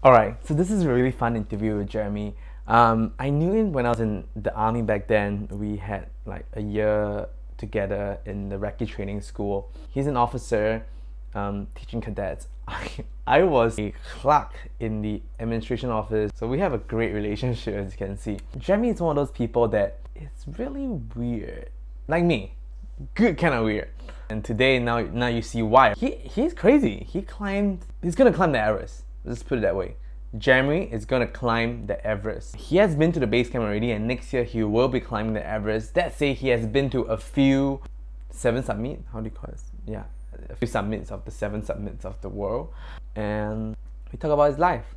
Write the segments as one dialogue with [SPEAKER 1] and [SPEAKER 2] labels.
[SPEAKER 1] Alright, so this is a really fun interview with Jeremy. I knew him when I was in the army back then. We had like a year together in the recce training school. He's an officer teaching cadets. I was a clerk in the administration office, so we have a great relationship as you can see. Jeremy is one of those people that is really weird, like me, good kind of weird. And today, now you see why. He's crazy. He's gonna climb the Everest. Let's put it that way. Jeremy is gonna climb the Everest. He has been to the base camp already, and next year he will be climbing the Everest. Let's say he has been to a few summits. How do you call this? Yeah, a few summits of the 7 summits of the world, and we talk about his life.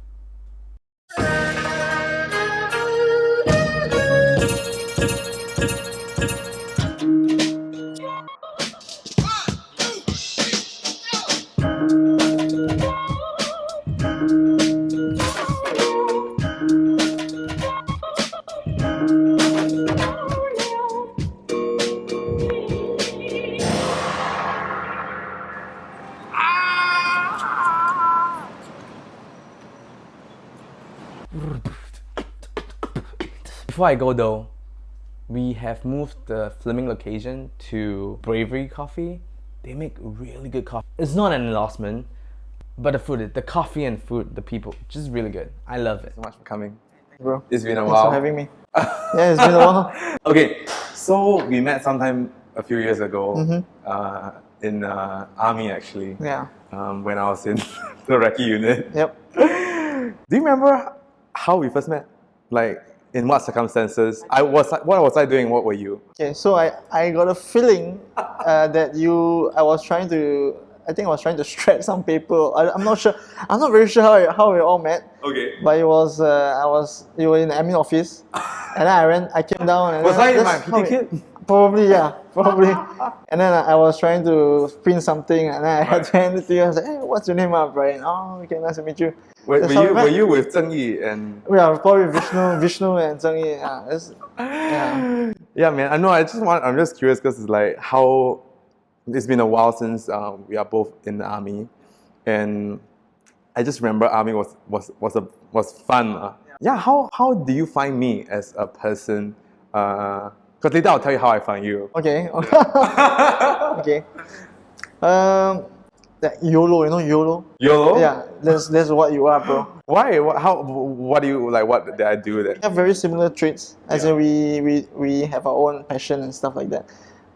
[SPEAKER 1] Before I go though, we have moved the filming location to Bravery Coffee. They make really good coffee. It's not an endorsement, but the coffee and food, the people, just really good. I love it. So much for coming.
[SPEAKER 2] Bro,
[SPEAKER 1] It's been a
[SPEAKER 2] thanks
[SPEAKER 1] while.
[SPEAKER 2] for having me. Yeah, it's been a while.
[SPEAKER 1] Okay, so we met sometime a few years ago in army actually.
[SPEAKER 2] Yeah.
[SPEAKER 1] When I was in the recce unit.
[SPEAKER 2] Yep.
[SPEAKER 1] Do you remember how we first met? Like, in what circumstances? What was I doing? What were you?
[SPEAKER 2] Okay, so I got a feeling that I was trying to shred some paper. I'm not sure. I'm not very sure how we all met.
[SPEAKER 1] Okay.
[SPEAKER 2] But you were in the admin office, and then I came down. And
[SPEAKER 1] Was
[SPEAKER 2] then
[SPEAKER 1] I in
[SPEAKER 2] that's
[SPEAKER 1] my
[SPEAKER 2] how
[SPEAKER 1] PT kit?
[SPEAKER 2] Probably, yeah, probably. And then I was trying to print something, and then I had to hand it to you. I was like, "Hey, what's your name, Brian?" "Oh, okay, nice to meet you." That's how we met.
[SPEAKER 1] Were you with Zheng Yi and?
[SPEAKER 2] Yeah, probably Vishnu and Zheng Yi. Yeah.
[SPEAKER 1] Yeah, man. I know. I'm just curious because it's like how it's been a while since we are both in the army, and I just remember army was fun. Yeah. How do you find me as a person? Because later I'll tell you how I find you.
[SPEAKER 2] Okay. Okay. That YOLO, you know YOLO?
[SPEAKER 1] YOLO?
[SPEAKER 2] Yeah, that's what you are, bro.
[SPEAKER 1] Why? What do you like? What did I do that?
[SPEAKER 2] We have very similar traits, as in we have our own passion and stuff like that.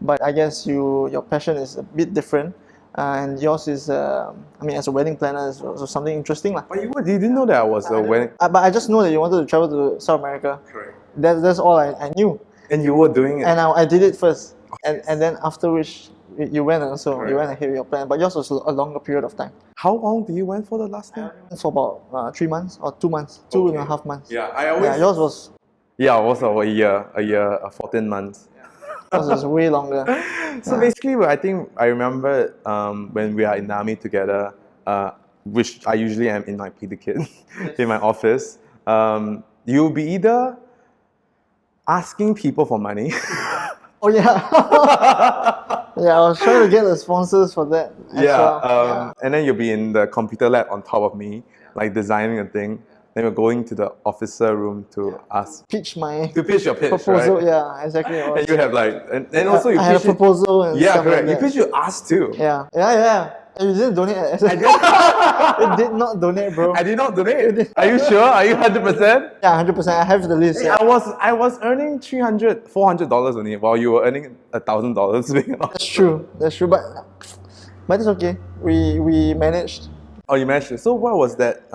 [SPEAKER 2] But I guess your passion is a bit different, and yours is, as a wedding planner, is also something interesting, lah.
[SPEAKER 1] But you didn't know that I was a wedding.
[SPEAKER 2] But I just know that you wanted to travel to South America.
[SPEAKER 1] Correct.
[SPEAKER 2] That's all I knew.
[SPEAKER 1] And you were doing it.
[SPEAKER 2] And I did it first, and then after which you went also.
[SPEAKER 1] Correct.
[SPEAKER 2] You went ahead with your plan, but yours was a longer period of time.
[SPEAKER 1] How long did you went for the last time?
[SPEAKER 2] For about 3 months or 2 months, 2.5 months.
[SPEAKER 1] Yeah, I always.
[SPEAKER 2] Yeah, yours was
[SPEAKER 1] Yeah, it was over a year, 14 months.
[SPEAKER 2] yours was way longer.
[SPEAKER 1] So basically, I think I remember when we are in the army together, which I usually am in my PT kit in my office. You'll be either asking people for money.
[SPEAKER 2] Oh yeah. Yeah, I was trying to get the sponsors for that. As well.
[SPEAKER 1] And then you'll be in the computer lab on top of me, like designing a thing. Then we're going to the officer room to ask
[SPEAKER 2] Pitch my
[SPEAKER 1] to pitch your pitch,
[SPEAKER 2] proposal.
[SPEAKER 1] right?
[SPEAKER 2] Yeah, exactly.
[SPEAKER 1] And you have like, and also you
[SPEAKER 2] I had a
[SPEAKER 1] pitch it.
[SPEAKER 2] proposal and
[SPEAKER 1] Yeah,
[SPEAKER 2] stuff
[SPEAKER 1] correct.
[SPEAKER 2] like
[SPEAKER 1] You
[SPEAKER 2] that.
[SPEAKER 1] pitch your ass too.
[SPEAKER 2] Yeah. And you didn't donate. You did not donate, bro.
[SPEAKER 1] I did not donate. Are you sure? Are you 100%?
[SPEAKER 2] Yeah, 100%. I have the list. Yeah.
[SPEAKER 1] I was earning $400 only, while you were earning $1,000.
[SPEAKER 2] That's true. But it's okay. We managed.
[SPEAKER 1] Oh, you managed it. So what was that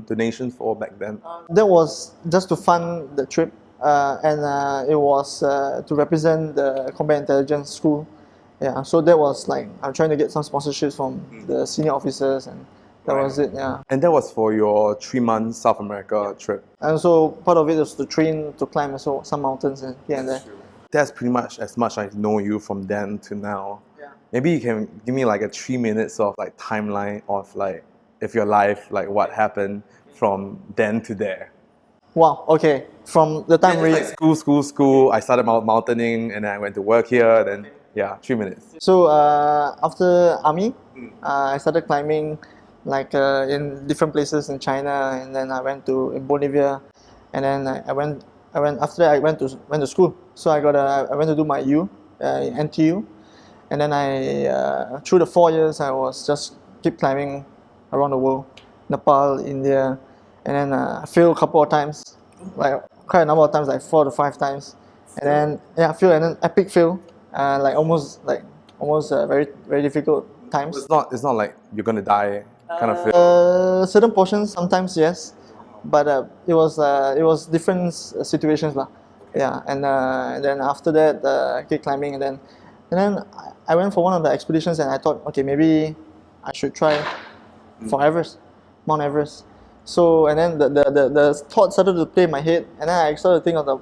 [SPEAKER 1] donation for back then?
[SPEAKER 2] That was just to fund the trip, and it was to represent the Combat Intelligence School. Yeah, so that was like I'm trying to get some sponsorships from the senior officers, and that was it. Yeah,
[SPEAKER 1] And that was for your 3-month South America trip.
[SPEAKER 2] and so part of it was to train to climb also some mountains and here and there.
[SPEAKER 1] That's pretty much as much I know you from then to now.
[SPEAKER 2] Yeah.
[SPEAKER 1] Maybe you can give me like a 3 minutes of like timeline of like if your life, like what happened from then to there.
[SPEAKER 2] Wow. Okay. From the time
[SPEAKER 1] Like school. I started mountaining and then I went to work here. Then 3 minutes.
[SPEAKER 2] So after army, I started climbing like in different places in China, and then I went to in Bolivia, and then I went after that I went to school. So I went to do my in NTU, and then I through the 4 years I was just keep climbing around the world, Nepal, India, and then I failed a couple of times, like quite a number of times, like 4 to 5 times, and then yeah, fail and then epic fail, almost very very difficult times.
[SPEAKER 1] It's not like you're gonna die kind of feel.
[SPEAKER 2] Certain portions sometimes yes, but it was different situations lah. Yeah, and then after that keep climbing, and then I went for one of the expeditions and I thought okay, maybe I should try for Everest, Mount Everest. So and then the thought started to play in my head, and then I started to think of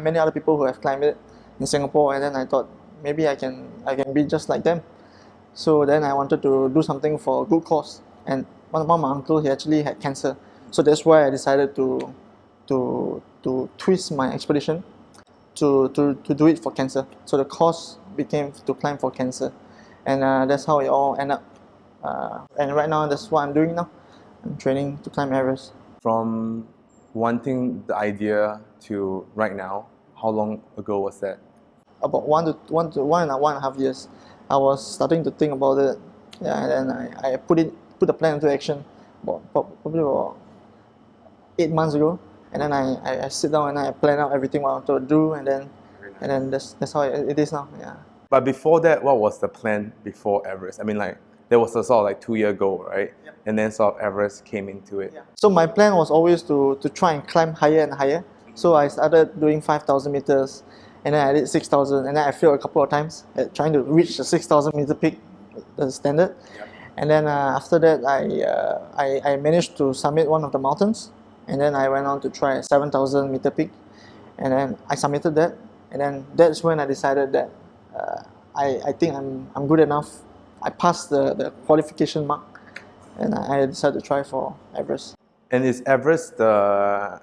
[SPEAKER 2] many other people who have climbed it in Singapore, and then I thought maybe I can be just like them. So then I wanted to do something for a good cause. And one of my uncle, he actually had cancer. So that's why I decided to twist my expedition to do it for cancer. So the cause became to climb for cancer. And that's how it all ended up. And right now, that's what I'm doing now. I'm training to climb Everest.
[SPEAKER 1] From wanting the idea to right now, how long ago was that?
[SPEAKER 2] About one and a half years, I was starting to think about it. Yeah, and then I put the plan into action probably about 8 months ago. And then I sit down and I plan out everything what I want to do, and then that's how it is now. Yeah.
[SPEAKER 1] But before that, what was the plan before Everest? I mean, like there was a sort of like 2 year goal, right?
[SPEAKER 2] Yep.
[SPEAKER 1] And then sort of Everest came into it.
[SPEAKER 2] Yeah. So my plan was always to try and climb higher and higher. So I started doing 5,000 meters, and then I did 6,000, and then I failed a couple of times at trying to reach the 6,000 meter peak, the standard.
[SPEAKER 1] Yep.
[SPEAKER 2] And then after that, I managed to summit one of the mountains, and then I went on to try a 7,000 meter peak, and then I submitted that, and then that's when I decided that I think I'm good enough. I passed the qualification mark, and I decided to try for Everest.
[SPEAKER 1] And is Everest the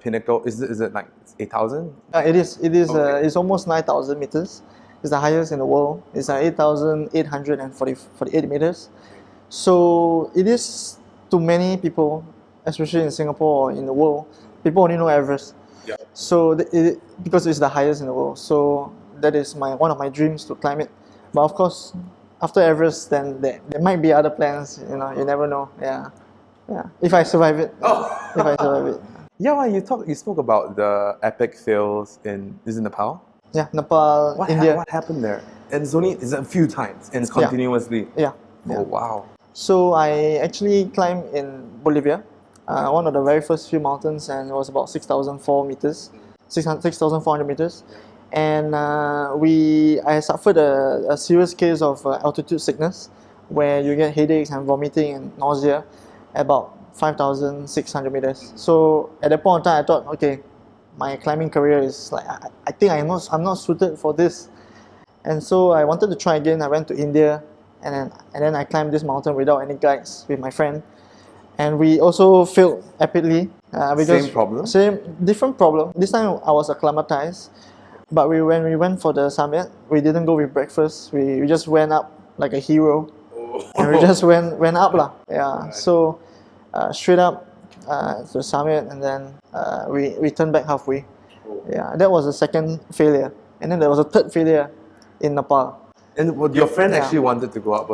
[SPEAKER 1] pinnacle? Is it like 8,000?
[SPEAKER 2] It is.
[SPEAKER 1] Okay.
[SPEAKER 2] It's almost 9,000 meters. It's the highest in the world. It's 8,848 meters. So it is to many people, especially in Singapore or in the world, people only know Everest.
[SPEAKER 1] Yeah.
[SPEAKER 2] So because it's the highest in the world. So that is one of my dreams to climb it. But of course, after Everest, then there might be other plans. You know, you never know. Yeah. If I survive it.
[SPEAKER 1] Oh.
[SPEAKER 2] If I survive it.
[SPEAKER 1] Yeah, well, you spoke about the epic fails in Nepal?
[SPEAKER 2] Yeah, Nepal, India.
[SPEAKER 1] What happened there? And it's a few times and it's continuously.
[SPEAKER 2] Yeah.
[SPEAKER 1] Oh wow.
[SPEAKER 2] So I actually climbed in Bolivia, one of the very first few mountains, and it was about 6,400 meters. And I suffered a serious case of altitude sickness, where you get headaches and vomiting and nausea, about 5,600 meters. So at that point in time, I thought, okay, my climbing career is like I think I'm not suited for this, and so I wanted to try again. I went to India, and then I climbed this mountain without any guides with my friend, and we also failed epically because different problem. This time I was acclimatized, but when we went for the summit, we didn't go with breakfast. We just went up like a hero, and we just went up lah. Yeah, so straight up to the summit, and then we turned back halfway. Yeah, that was the second failure, and then there was a third failure in Nepal.
[SPEAKER 1] And your friend actually wanted to go up?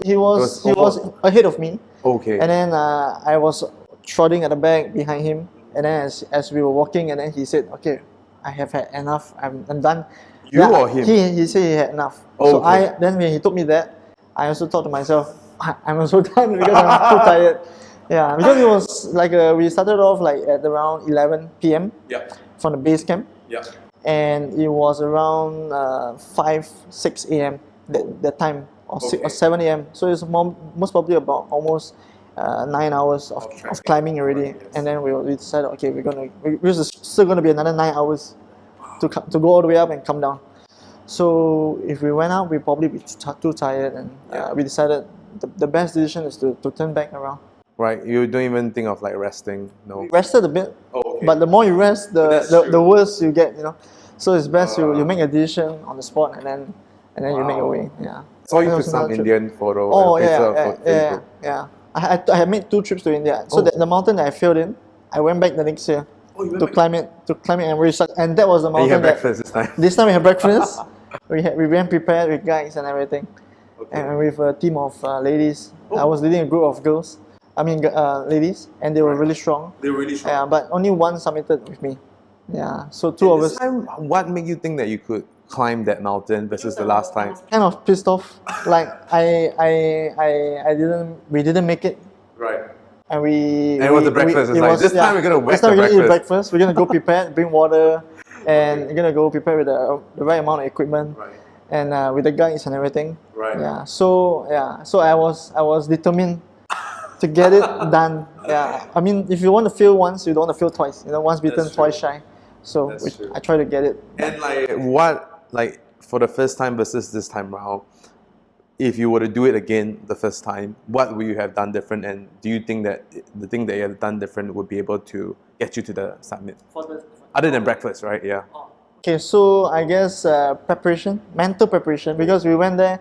[SPEAKER 2] He was ahead of me.
[SPEAKER 1] Okay.
[SPEAKER 2] And then I was trotting at the back behind him, and then as we were walking, and then he said, "Okay, I have had enough. I'm done."
[SPEAKER 1] Or him?
[SPEAKER 2] He said he had enough. So then when he told me that, I also thought to myself, I'm also done because I'm too tired. Yeah, because it was like we started off like at around 11 p.m. from the base camp. And it was around 5-6 a.m. that time, or 7 a.m. So it's most probably about almost 9 hours of climbing already. And then we decided, okay, we're still gonna be another 9 hours to go all the way up and come down. So if we went up, we'd probably be too tired, and we decided the best decision is to turn back around.
[SPEAKER 1] Right, you don't even think of like resting, no?
[SPEAKER 2] We rested a bit, but the more you rest, the worse you get, you know. So it's best you make a decision on the spot, and then you make your way. Yeah.
[SPEAKER 1] Saw you took some Indian photo.
[SPEAKER 2] Oh
[SPEAKER 1] Facebook.
[SPEAKER 2] yeah. I had made 2 trips to India. So the mountain that I failed in, I went back the next year to climb it and research. And that was the
[SPEAKER 1] And you
[SPEAKER 2] mountain
[SPEAKER 1] had breakfast this time.
[SPEAKER 2] This time we had breakfast. we went prepared with guides and everything, and with a team of ladies. I was leading a group of girls. I mean ladies, and they were really strong.
[SPEAKER 3] They were really strong.
[SPEAKER 2] Yeah, but only one submitted with me. Yeah, so two of us.
[SPEAKER 1] This time, what made you think that you could climb that mountain versus the last time?
[SPEAKER 2] Kind of pissed off. Like we didn't make it.
[SPEAKER 3] Right.
[SPEAKER 2] And
[SPEAKER 1] it was the breakfast. It's like, this time we're gonna whack
[SPEAKER 2] this time
[SPEAKER 1] the
[SPEAKER 2] we're gonna eat
[SPEAKER 1] breakfast.
[SPEAKER 2] breakfast. We're gonna go prepared, bring water, and we're gonna go prepared with the right amount of equipment,
[SPEAKER 3] Right.
[SPEAKER 2] and with the guides and everything.
[SPEAKER 3] Right.
[SPEAKER 2] Yeah. So I was determined to get it done. Yeah. I mean, if you want to fail once, you don't want to fail twice. You know, once bitten,
[SPEAKER 3] That's
[SPEAKER 2] twice
[SPEAKER 3] true.
[SPEAKER 2] shy. So
[SPEAKER 3] That's true.
[SPEAKER 2] I try to get it.
[SPEAKER 3] And
[SPEAKER 1] What, like, for the first time versus this time round, if you were to do it again the first time, what would you have done different? And do you think that the thing that you have done different would be able to get you to the summit? Other than breakfast, right? Yeah.
[SPEAKER 2] Okay, so I guess mental preparation, because we went there.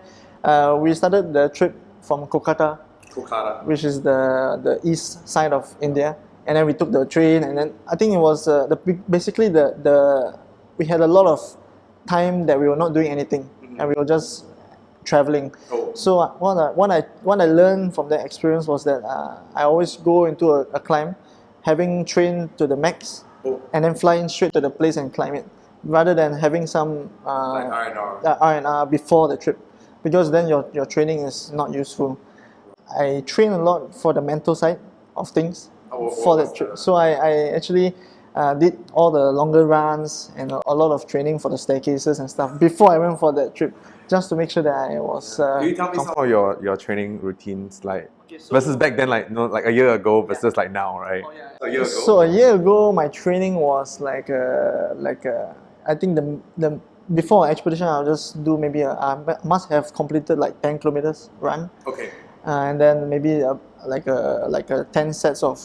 [SPEAKER 2] We started the trip from Kolkata, which is the east side of India, and then we took the train, and then I think it was basically we had a lot of time that we were not doing anything, and we were just traveling.
[SPEAKER 3] Oh.
[SPEAKER 2] So what I learned from that experience was that I always go into a climb, having trained to the max, and then flying straight to the place and climb it, rather than having some
[SPEAKER 3] like R&R.
[SPEAKER 2] R&R before the trip, because then your training is not useful. I train a lot for the mental side of things for that trip. So I actually did all the longer runs and a lot of training for the staircases and stuff before I went for that trip, just to make sure that I was.
[SPEAKER 1] Can you tell me some of your training routines, like versus back then, like like a year ago versus like now, right?
[SPEAKER 3] A year ago.
[SPEAKER 2] So a year ago, my training was I think the before expedition, I'll just do maybe I must have completed like 10 kilometers run.
[SPEAKER 3] Okay.
[SPEAKER 2] And then maybe like a 10 sets of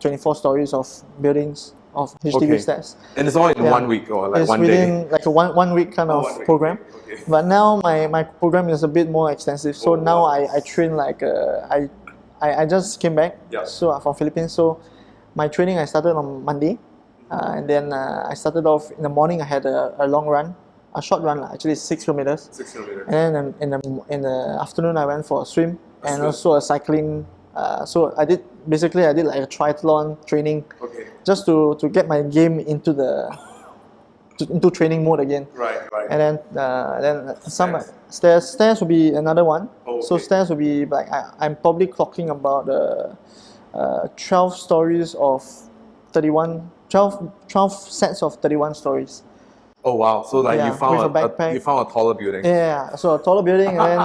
[SPEAKER 2] 24 stories of buildings of HDB stats.
[SPEAKER 1] And it's all in 1 week or like
[SPEAKER 2] It's
[SPEAKER 1] one day.
[SPEAKER 2] within like a one week kind of
[SPEAKER 3] 1 week.
[SPEAKER 2] program.
[SPEAKER 3] Okay.
[SPEAKER 2] But now my program is a bit more extensive. So now I train like I just came back.
[SPEAKER 3] Yeah.
[SPEAKER 2] So from Philippines. So my training I started on Monday, and then I started off in the morning. I had a long run, a short run, actually 6 kilometers.
[SPEAKER 3] 6 kilometers.
[SPEAKER 2] And then in the afternoon I went for a swim and also a cycling. So I did like a triathlon training,
[SPEAKER 3] Okay.
[SPEAKER 2] just to get my game into into training mode again.
[SPEAKER 3] Right.
[SPEAKER 2] And then some stairs will be another one.
[SPEAKER 3] Oh,
[SPEAKER 2] So
[SPEAKER 3] okay.
[SPEAKER 2] stairs will be like I'm probably clocking about 12 stories of 12 sets of 31 stories.
[SPEAKER 1] Oh wow! So like
[SPEAKER 2] Yeah,
[SPEAKER 1] you found
[SPEAKER 2] with a backpack.
[SPEAKER 1] you found a taller building.
[SPEAKER 2] Yeah, so a taller building and then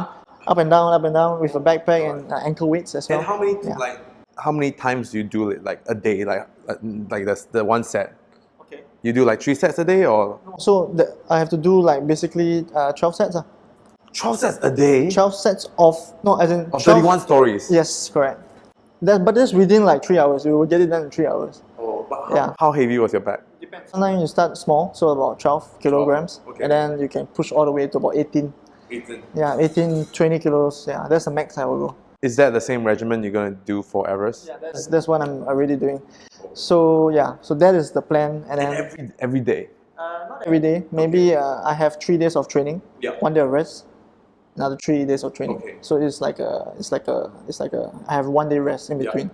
[SPEAKER 2] up and down with a backpack and ankle weights as well.
[SPEAKER 3] And how many
[SPEAKER 2] Yeah.
[SPEAKER 1] How many times do you do it like a day? Like that's the one set.
[SPEAKER 3] Okay.
[SPEAKER 1] You do like 3 sets a day or
[SPEAKER 2] So I have to do like basically 12 sets.
[SPEAKER 1] 12 sets a day
[SPEAKER 2] 12 sets of, no, as in
[SPEAKER 1] of
[SPEAKER 2] 12
[SPEAKER 1] 31 stories.
[SPEAKER 2] Yes, correct. But that's within like 3 hours. We will get it done in 3 hours.
[SPEAKER 3] Oh, but
[SPEAKER 2] Yeah.
[SPEAKER 1] How heavy was your bag?
[SPEAKER 3] depends.
[SPEAKER 2] Sometimes you start small, so about 12 kilograms,
[SPEAKER 3] Okay.
[SPEAKER 2] and then you can push all the way to about 18.
[SPEAKER 3] 18.
[SPEAKER 2] Yeah, 18, 20 kilos. Yeah, that's the max I will go.
[SPEAKER 1] Is that the same regimen you're gonna do for Everest?
[SPEAKER 2] That's what I'm already doing. So yeah, so that is the plan, and then
[SPEAKER 1] Every day.
[SPEAKER 2] not every day. Maybe I have 3 days of training.
[SPEAKER 3] Yeah.
[SPEAKER 2] 1 day of rest. Another 3 days of training.
[SPEAKER 3] Okay.
[SPEAKER 2] So it's like I have 1 day rest in between.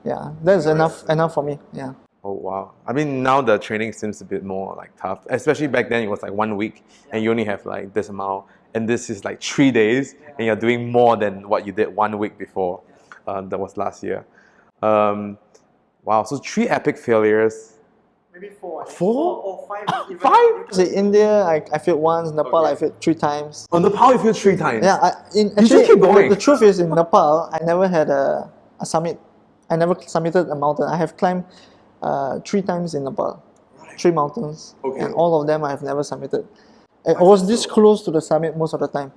[SPEAKER 2] Yeah, that's enough for me. Yeah.
[SPEAKER 1] Oh wow! I mean, now the training seems a bit more like tough. Especially back then, it was like 1 week, and you only have like this amount. And this is like 3 days, and you're doing more than what you did 1 week before. That was last year. Wow! So 3 epic failures.
[SPEAKER 2] Maybe 4.
[SPEAKER 1] 4?
[SPEAKER 2] or 5.
[SPEAKER 1] 5?
[SPEAKER 2] So India, I failed once. Nepal, I failed 3 times.
[SPEAKER 1] On Nepal, you feel 3 times.
[SPEAKER 2] Yeah,
[SPEAKER 1] just keep going.
[SPEAKER 2] The truth is, in Nepal, I never had a summit. I never summited a mountain. I have climbed 3 times in Nepal, 3 mountains,
[SPEAKER 3] Okay.
[SPEAKER 2] and all of them I have never summited. I was this close to the summit most of the time,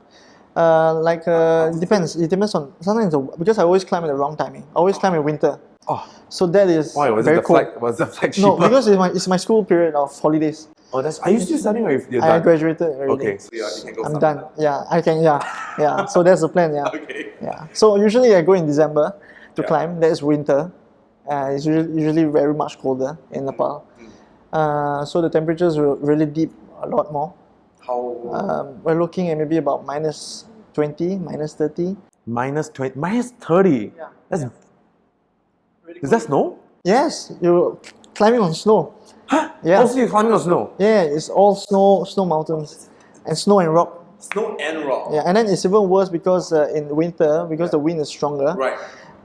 [SPEAKER 2] Depends. It depends on sometimes because I always climb at the wrong timing. I always climb in winter.
[SPEAKER 1] Oh,
[SPEAKER 2] So that is
[SPEAKER 1] why was
[SPEAKER 2] very
[SPEAKER 1] it the
[SPEAKER 2] cold.
[SPEAKER 1] flight? Was the flight cheaper?
[SPEAKER 2] No, because it's my school period of holidays.
[SPEAKER 1] Oh, that's. Are you still studying or you're
[SPEAKER 2] I
[SPEAKER 1] done?
[SPEAKER 2] graduated already.
[SPEAKER 1] Okay, so you can go.
[SPEAKER 2] I'm done. Yeah, I can. Yeah. So that's the plan. Yeah.
[SPEAKER 1] Okay.
[SPEAKER 2] Yeah. So usually I go in December to
[SPEAKER 1] Yeah.
[SPEAKER 2] climb. That is winter. It's usually very much colder in Nepal. So the temperatures will really dip a lot more.
[SPEAKER 1] How?
[SPEAKER 2] We're looking at maybe about minus 20, minus 30.
[SPEAKER 1] Minus 20, minus 30.
[SPEAKER 2] Yeah.
[SPEAKER 1] That's. Is that snow?
[SPEAKER 2] Yes, you're climbing on snow. Yeah.
[SPEAKER 1] Also, you're climbing on snow.
[SPEAKER 2] Yeah, it's all snow mountains, and snow and rock.
[SPEAKER 1] Snow and rock.
[SPEAKER 2] Yeah, and then it's even worse because in winter, because the wind is stronger,
[SPEAKER 1] Right.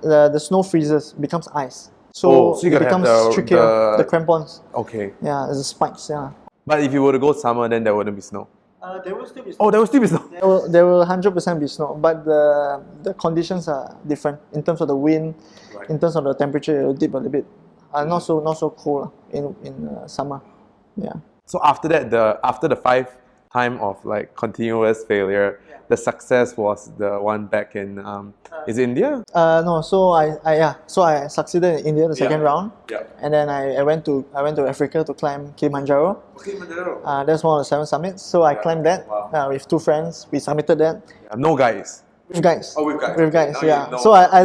[SPEAKER 2] the snow freezes, becomes ice. So,
[SPEAKER 1] so you
[SPEAKER 2] it
[SPEAKER 1] gotta have
[SPEAKER 2] becomes trickier. The crampons.
[SPEAKER 1] Okay.
[SPEAKER 2] Yeah, there's the spikes. Yeah.
[SPEAKER 1] But if you were to go summer, then there wouldn't be snow.
[SPEAKER 2] There will still be
[SPEAKER 1] Oh, there will still be snow.
[SPEAKER 2] There will 100% be snow, but the conditions are different in terms of the wind,
[SPEAKER 1] Right.
[SPEAKER 2] in terms of the temperature. It will dip a little bit. Not so cold in summer. Yeah.
[SPEAKER 1] So after that, after the 5 time of like continuous failure, the success was the one back in is it India?
[SPEAKER 2] No. So I succeeded in India the second round,
[SPEAKER 1] Yeah.
[SPEAKER 2] and then I went to Africa to climb Kilimanjaro.
[SPEAKER 1] Kilimanjaro.
[SPEAKER 2] That's one of the 7 summits. So I climbed that
[SPEAKER 1] Wow.
[SPEAKER 2] with 2 friends. We submitted that.
[SPEAKER 1] No guys.
[SPEAKER 2] With guys.
[SPEAKER 1] Oh, with guys.
[SPEAKER 2] With guys,
[SPEAKER 1] Now you
[SPEAKER 2] yeah.
[SPEAKER 1] know.
[SPEAKER 2] So I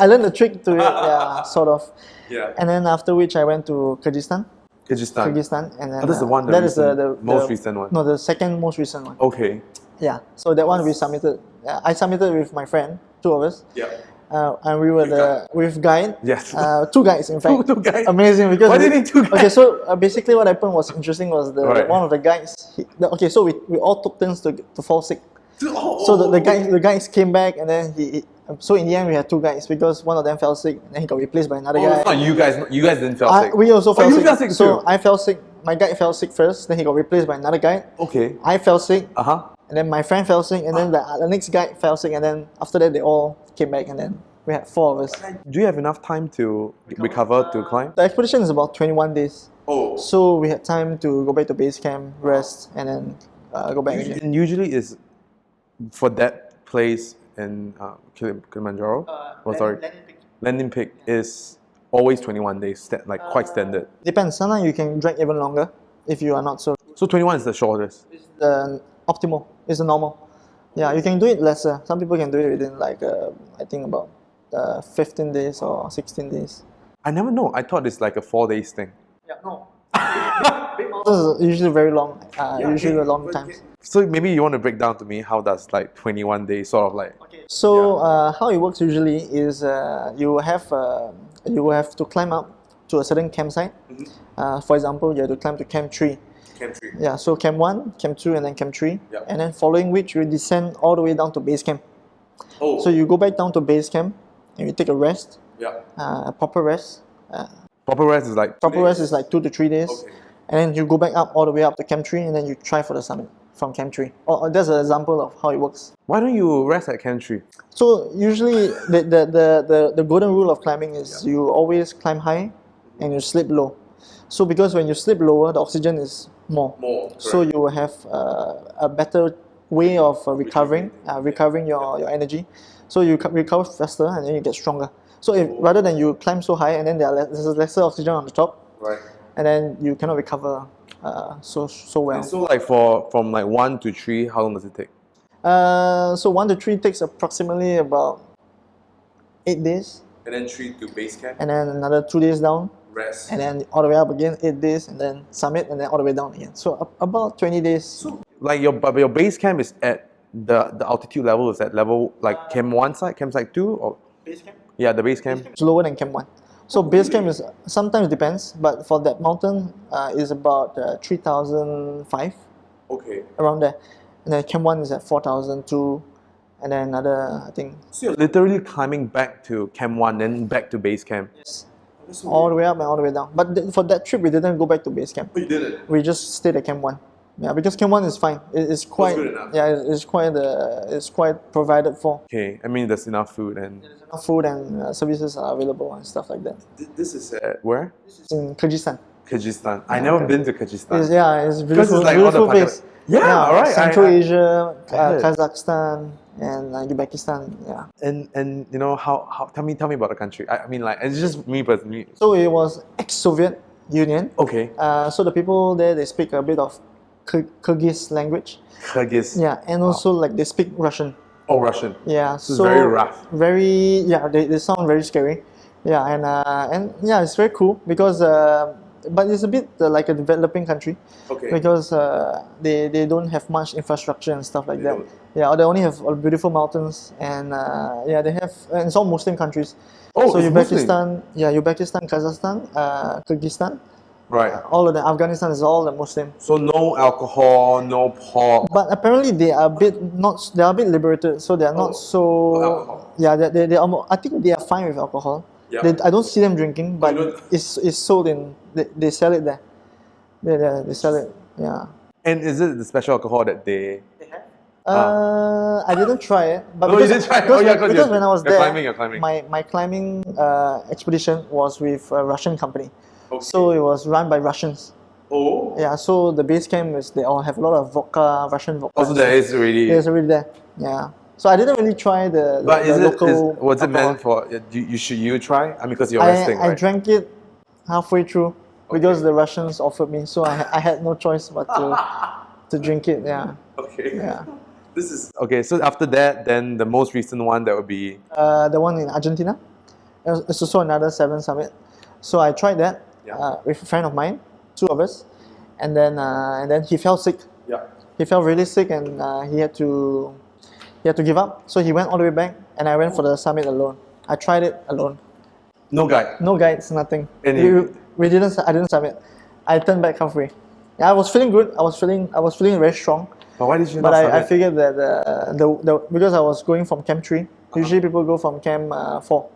[SPEAKER 2] learned the trick to it, yeah, sort of.
[SPEAKER 1] Yeah.
[SPEAKER 2] And then after which I went to Kyrgyzstan,
[SPEAKER 1] Kyrgyzstan.
[SPEAKER 2] and then
[SPEAKER 1] Oh, that's the one.
[SPEAKER 2] that is the
[SPEAKER 1] most recent one.
[SPEAKER 2] No, the second most recent one.
[SPEAKER 1] Okay.
[SPEAKER 2] Yeah. So that one we submitted. I submitted with my friend, 2 of us,
[SPEAKER 1] Yeah.
[SPEAKER 2] and we were with guide.
[SPEAKER 1] Yes.
[SPEAKER 2] 2 guys in fact.
[SPEAKER 1] Two guys.
[SPEAKER 2] Amazing because.
[SPEAKER 1] Why do you need 2 guys?
[SPEAKER 2] Okay, so basically what happened was interesting was
[SPEAKER 1] Right.
[SPEAKER 2] one of the guys. So we all took turns to fall sick.
[SPEAKER 1] Oh,
[SPEAKER 2] So the guys came back, and then so in the end we had 2 guys because one of them fell sick and then he got replaced by another guy.
[SPEAKER 1] it's not you guys. You guys didn't fell sick.
[SPEAKER 2] We also fell
[SPEAKER 1] you
[SPEAKER 2] sick.
[SPEAKER 1] fell sick
[SPEAKER 2] So
[SPEAKER 1] too?
[SPEAKER 2] I fell sick. My guy fell sick first, then he got replaced by another guy.
[SPEAKER 1] Okay.
[SPEAKER 2] I fell sick,
[SPEAKER 1] Uh-huh.
[SPEAKER 2] and then my friend fell sick, and then the next guy fell sick, and then after that they all came back, and then we had 4 of us.
[SPEAKER 1] Do you have enough time to recover to climb?
[SPEAKER 2] The expedition is about 21 days,
[SPEAKER 1] Oh.
[SPEAKER 2] so we had time to go back to base camp, rest, and then go back again.
[SPEAKER 1] And usually is for that place in Kilimanjaro. Landing Peak is always 21 days, quite standard.
[SPEAKER 2] Depends. Sometimes you can drag even longer if you are not so.
[SPEAKER 1] So 21 is the shortest.
[SPEAKER 2] The optimal is the normal. Yeah, you can do it lesser. Some people can do it within like I think about 15 days or 16 days.
[SPEAKER 1] I never know. I thought it's like a 4 days thing.
[SPEAKER 2] Yeah, no. Big mountains are usually very long. Usually the long times.
[SPEAKER 1] So maybe you want to break down to me how does like 21 days sort of like.
[SPEAKER 2] So how it works usually is you have to climb up to a certain campsite. For example, you have to climb to Camp 3.
[SPEAKER 1] Camp 3.
[SPEAKER 2] Yeah, so Camp 1, Camp 2, and then Camp 3.
[SPEAKER 1] Yeah.
[SPEAKER 2] And then following which you descend all the way down to base camp.
[SPEAKER 1] Oh.
[SPEAKER 2] So you go back down to base camp and you take a rest,
[SPEAKER 1] Yeah.
[SPEAKER 2] a proper rest.
[SPEAKER 1] Proper rest is like.
[SPEAKER 2] Proper rest is like 2 to 3 days.
[SPEAKER 1] Okay.
[SPEAKER 2] And then you go back up all the way up to Camp 3 and then you try for the summit from Camp 3. That's an example of how it works.
[SPEAKER 1] Why don't you rest at Camp 3?
[SPEAKER 2] So usually the golden rule of climbing is you always climb high and you sleep low. So because when you sleep lower, the oxygen is more. So you will have a better way of recovering your energy. So you recover faster and then you get stronger. So if rather than you climb so high and then there's lesser oxygen on the top,
[SPEAKER 1] Right.
[SPEAKER 2] and then you cannot recover so well.
[SPEAKER 1] So like from like 1 to 3, how long does it take?
[SPEAKER 2] So 1 to 3 takes approximately about 8 days,
[SPEAKER 1] And then 3 to base camp.
[SPEAKER 2] and then another 2 days down,
[SPEAKER 1] Rest.
[SPEAKER 2] and then all the way up again 8 days, and then summit, and then all the way down again. So about 20 days.
[SPEAKER 1] Like your base camp is at the altitude level is at level like camp 1 side, campsite 2 or
[SPEAKER 2] Base camp?
[SPEAKER 1] yeah, the base camp.
[SPEAKER 2] It's lower than Camp 1. So base camp is sometimes depends, but for that mountain is about 3,005
[SPEAKER 1] Okay.
[SPEAKER 2] around there, and then Camp 1 is at 4,002, and then another I think
[SPEAKER 1] So you're literally climbing back to camp 1 then back to base camp.
[SPEAKER 2] all the way up and all the way down. But for that trip we didn't go back to base camp.
[SPEAKER 1] But you didn't.
[SPEAKER 2] We just stayed at Camp 1. Yeah, because Camp 1 is fine. It's quite
[SPEAKER 1] good enough.
[SPEAKER 2] yeah, it's quite provided for.
[SPEAKER 1] Okay, I mean there's enough food and
[SPEAKER 2] Enough food and services are available and stuff like that.
[SPEAKER 1] this is at where?
[SPEAKER 2] It's in Kyrgyzstan.
[SPEAKER 1] Kyrgyzstan. I never been to Kyrgyzstan.
[SPEAKER 2] It's
[SPEAKER 1] Because
[SPEAKER 2] beautiful,
[SPEAKER 1] it's like all the
[SPEAKER 2] beautiful place.
[SPEAKER 1] Yeah, alright.
[SPEAKER 2] Central Asia,
[SPEAKER 1] heard.
[SPEAKER 2] Kazakhstan, and Uzbekistan. Yeah.
[SPEAKER 1] And you know how tell me about the country. I mean, like, it's just me personally.
[SPEAKER 2] So it was ex-Soviet Union.
[SPEAKER 1] Okay.
[SPEAKER 2] So the people there, they speak a bit of Kyrgyz language.
[SPEAKER 1] Kyrgyz.
[SPEAKER 2] Yeah, and also like they speak Russian.
[SPEAKER 1] Oh, Russian.
[SPEAKER 2] Yeah,
[SPEAKER 1] So it's very rough.
[SPEAKER 2] They sound very scary. Yeah, and yeah, it's very cool because but it's a bit like a developing country.
[SPEAKER 1] Okay.
[SPEAKER 2] Because they don't have much infrastructure and stuff like
[SPEAKER 1] They
[SPEAKER 2] that.
[SPEAKER 1] don't.
[SPEAKER 2] Yeah, they only have beautiful mountains and yeah, they have, and it's all Muslim countries.
[SPEAKER 1] Oh,
[SPEAKER 2] So
[SPEAKER 1] it's
[SPEAKER 2] Uzbekistan, Uzbekistan, Kazakhstan, Kyrgyzstan,
[SPEAKER 1] Right.
[SPEAKER 2] all of the Afghanistan is all the Muslim.
[SPEAKER 1] So no alcohol, no pork.
[SPEAKER 2] But apparently they are a bit liberated, so they are not so.
[SPEAKER 1] alcohol.
[SPEAKER 2] Yeah, they are I think they are fine with alcohol.
[SPEAKER 1] Yeah.
[SPEAKER 2] I don't see them drinking, but
[SPEAKER 1] you don't-
[SPEAKER 2] it's sold in. They sell it there. They sell it. Yeah.
[SPEAKER 1] And is it the special alcohol that they?
[SPEAKER 2] I didn't try it, but
[SPEAKER 1] No, you didn't try it.
[SPEAKER 2] because when I was
[SPEAKER 1] you're
[SPEAKER 2] there,
[SPEAKER 1] climbing, you're climbing.
[SPEAKER 2] my climbing expedition was with a Russian company,
[SPEAKER 1] Okay.
[SPEAKER 2] so it was run by Russians.
[SPEAKER 1] Oh.
[SPEAKER 2] Yeah, so the base camp is they all have a lot of vodka, Russian vodka.
[SPEAKER 1] Also, there is already.
[SPEAKER 2] It's already there. Yeah. So I didn't really try the
[SPEAKER 1] But
[SPEAKER 2] the local.
[SPEAKER 1] was it meant
[SPEAKER 2] alcohol.
[SPEAKER 1] for? Should you try? I mean, because you're resting,
[SPEAKER 2] I
[SPEAKER 1] right?
[SPEAKER 2] drank it halfway through because the Russians offered me, so I had no choice but to drink it. Yeah.
[SPEAKER 1] Okay.
[SPEAKER 2] Yeah.
[SPEAKER 1] This is okay. So after that, then the most recent one that would be.
[SPEAKER 2] The one in Argentina. It's also another 7 summit. So I tried that with a friend of mine, 2 of us, and then he fell sick.
[SPEAKER 1] Yeah.
[SPEAKER 2] He fell really sick, and he had to give up. So he went all the way back, and I went for the summit alone. I tried it alone.
[SPEAKER 1] No guide.
[SPEAKER 2] No guides, nothing.
[SPEAKER 1] Any-
[SPEAKER 2] I didn't summit. I turned back halfway. Yeah, I was feeling good. I was feeling very strong.
[SPEAKER 1] But why did you
[SPEAKER 2] But
[SPEAKER 1] not
[SPEAKER 2] I
[SPEAKER 1] summit?
[SPEAKER 2] figured that because I was going from camp 3. Usually people go from camp 4.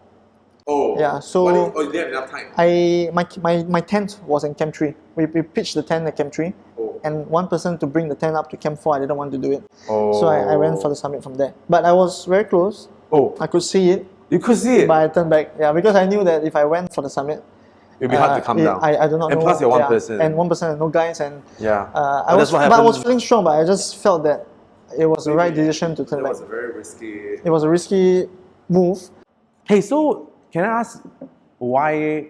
[SPEAKER 1] Oh.
[SPEAKER 2] Yeah, so-
[SPEAKER 1] You didn't have enough time.
[SPEAKER 2] My tent was in camp 3. We pitched the tent at camp 3,
[SPEAKER 1] Oh.
[SPEAKER 2] and one person to bring the tent up to camp 4. I didn't want to do it,
[SPEAKER 1] Oh.
[SPEAKER 2] so I went for the summit from there. But I was very close.
[SPEAKER 1] Oh.
[SPEAKER 2] I could see it,
[SPEAKER 1] You could see it.
[SPEAKER 2] but I turned back. Yeah, because I knew that if I went for the summit,
[SPEAKER 1] It'd be hard to come down.
[SPEAKER 2] I do not
[SPEAKER 1] And
[SPEAKER 2] know.
[SPEAKER 1] plus you're one person.
[SPEAKER 2] And 1%, no guys, and
[SPEAKER 1] Yeah.
[SPEAKER 2] I
[SPEAKER 1] But
[SPEAKER 2] was,
[SPEAKER 1] that's what
[SPEAKER 2] but I was
[SPEAKER 1] happened.
[SPEAKER 2] feeling strong. But I just felt that it was the right decision to turn
[SPEAKER 1] That
[SPEAKER 2] back.
[SPEAKER 1] was a very risky.
[SPEAKER 2] It was a risky move.
[SPEAKER 1] Hey, so can I ask why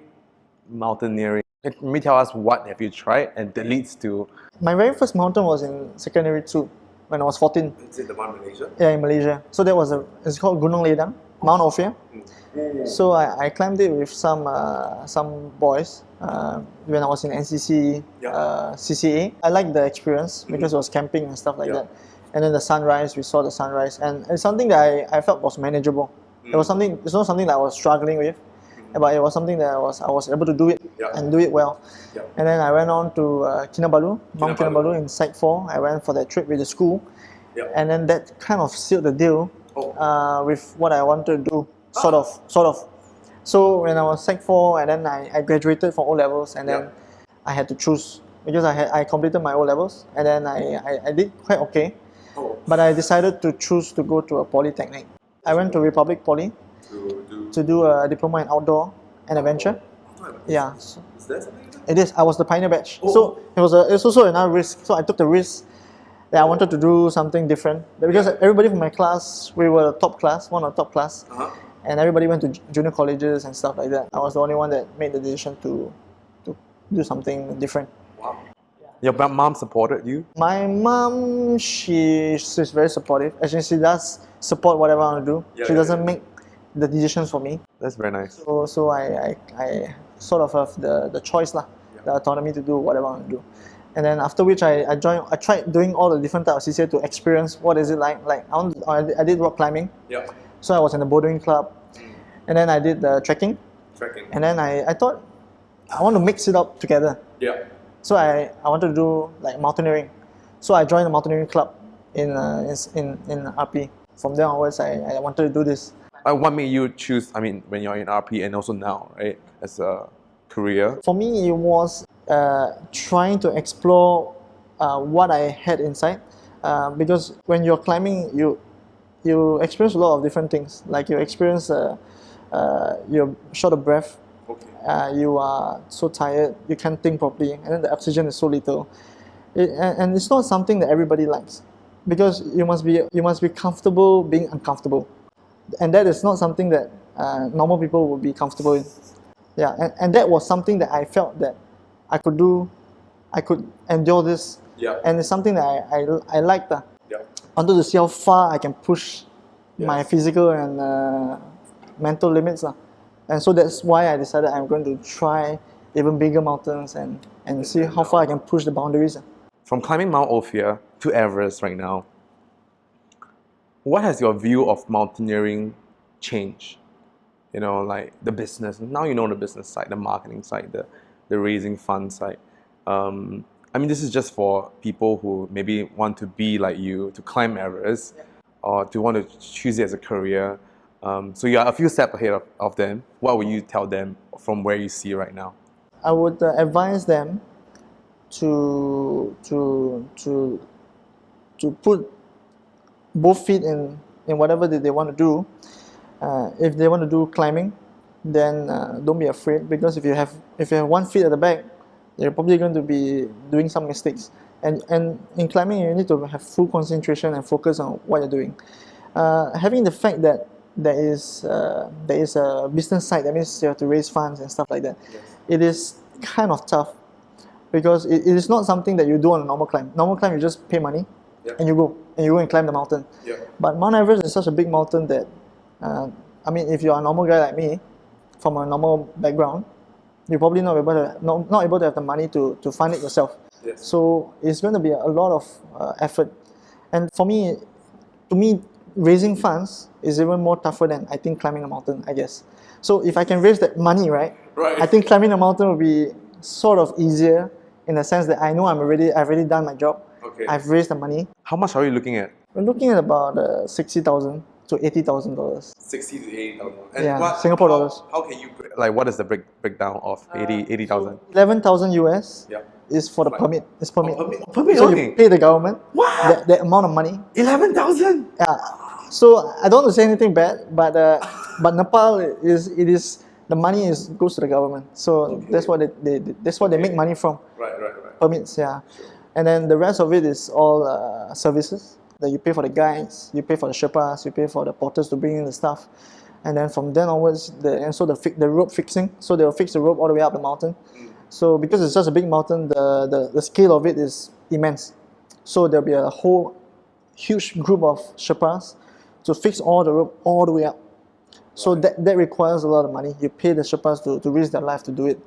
[SPEAKER 1] mountaineering? Let me tell us what have you tried and that leads to.
[SPEAKER 2] My very first mountain was in secondary 2 when I was 14.
[SPEAKER 1] Is it the one in Malaysia?
[SPEAKER 2] Yeah, in Malaysia. So that was it's called Gunung Ledang, Mount Ophir. So I climbed it with some boys when I was in NCC, CCA. I liked the experience because it was camping and stuff like that. And then the sunrise, we saw the sunrise, and it's something that I felt was manageable. It was something. It's not something that I was struggling with, but it was something that I was able to do it and do it well. And then I went on to Kinabalu, Mount Kinabalu in Site 4. I went for that trip with the school, and then that kind of sealed the deal with what I wanted to do, sort of. So when I was Sec 4, and then I graduated from O levels, and then I had to choose because I completed my O levels, and then I did quite okay, but I decided to choose to go to a polytechnic. I went to Republic Poly to do a diploma in outdoor and adventure. Yeah, so
[SPEAKER 1] Is there something like that?
[SPEAKER 2] it is. I was the pioneer batch, so it was also another risk. So I took the risk that I wanted to do something different because everybody from my class, we were the top class, one of the top class, and everybody went to junior colleges and stuff like that. I was the only one that made the decision to do something different.
[SPEAKER 1] Wow. Your mom supported you?
[SPEAKER 2] My mom, she's very supportive. Actually, she does support whatever I want to do. She doesn't make the decisions for me.
[SPEAKER 1] That's very nice.
[SPEAKER 2] So I sort of have the choice, the autonomy to do whatever I want to do. And then after which I tried doing all the different types of CCA to experience what is it like. Like I did rock climbing.
[SPEAKER 1] Yeah.
[SPEAKER 2] So I was in the bouldering club. And then I did the trekking. And then I thought I want to mix it up together.
[SPEAKER 1] Yeah.
[SPEAKER 2] So I wanted to do like mountaineering. So I joined the mountaineering club in RP. From there onwards, I wanted to do this.
[SPEAKER 1] What made you choose, I mean, when you're in RP and also now, right, as a career?
[SPEAKER 2] For me, it was trying to explore what I had inside. Because when you're climbing, you experience a lot of different things. Like you experience you're short of breath.
[SPEAKER 1] Okay.
[SPEAKER 2] you are so tired, you can't think properly, and then the oxygen is so little. And it's not something that everybody likes, because you must be comfortable being uncomfortable, and that is not something that normal people would be comfortable in. Yeah, and that was something that I felt that I could do, I could endure this,
[SPEAKER 3] Yeah.
[SPEAKER 2] and it's something that I liked.
[SPEAKER 3] Yeah.
[SPEAKER 2] I wanted to see how far I can push my
[SPEAKER 3] Yes.
[SPEAKER 2] physical and mental limits. And so that's why I decided I'm going to try even bigger mountains and see how far I can push the boundaries.
[SPEAKER 3] From climbing Mount Ophir to Everest right now, what has your view of mountaineering changed? You know, like the business. Now you know the business side, the marketing side, the raising fund side. I mean, this is just for people who maybe want to be like you, to climb Everest, or to want to choose it as a career. So you're a few steps ahead of them. What would you tell them from where you see right now?
[SPEAKER 2] I would advise them to put both feet in whatever that they want to do. If they want to do climbing, then don't be afraid, because if you have one foot at the back, you're probably going to be doing some mistakes. And in climbing, you need to have full concentration and focus on what you're doing. Having the fact that there is a business side, that means you have to raise funds and stuff like that.
[SPEAKER 3] Yes.
[SPEAKER 2] It is kind of tough, because it is not something that you do on a normal climb. Normal climb, you just pay money,
[SPEAKER 3] Yep.
[SPEAKER 2] and you go and climb the mountain.
[SPEAKER 3] Yep.
[SPEAKER 2] But Mount Everest is such a big mountain that, I mean, if you're a normal guy like me, from a normal background, you're probably not able to have the money to fund it yourself.
[SPEAKER 3] Yes.
[SPEAKER 2] So it's going to be a lot of effort. And to me, raising funds is even more tougher than, I think, climbing a mountain, I guess. So if I can raise that money, right? I think climbing a mountain will be sort of easier, in the sense that I know I've already done my job.
[SPEAKER 3] Okay.
[SPEAKER 2] I've raised the money.
[SPEAKER 3] How much are you looking at?
[SPEAKER 2] We're looking at about $60,000 to $80,000.
[SPEAKER 3] 60 to 80,000.
[SPEAKER 2] Yeah, Singapore dollars.
[SPEAKER 3] How can you like? What is the breakdown of 80,000?
[SPEAKER 2] 11,000 US
[SPEAKER 3] Yeah.
[SPEAKER 2] is for the permit. It's permit.
[SPEAKER 3] Permit
[SPEAKER 2] So
[SPEAKER 3] only.
[SPEAKER 2] you pay the government
[SPEAKER 3] What?
[SPEAKER 2] that amount of money.
[SPEAKER 3] 11,000.
[SPEAKER 2] Yeah. So I don't want to say anything bad, but Nepal is the money goes to the government. So that's what they make money from.
[SPEAKER 3] Right.
[SPEAKER 2] Permits, yeah. And then the rest of it is all services that you pay for the guides, you pay for the Sherpas, you pay for the porters to bring in the stuff. And then from then onwards, the rope fixing. So they'll fix the rope all the way up the mountain. So because it's such a big mountain, the scale of it is immense. So there'll be a whole huge group of Sherpas to fix all the rope all the way up. So that requires a lot of money. You pay the Sherpas to risk their life to do it.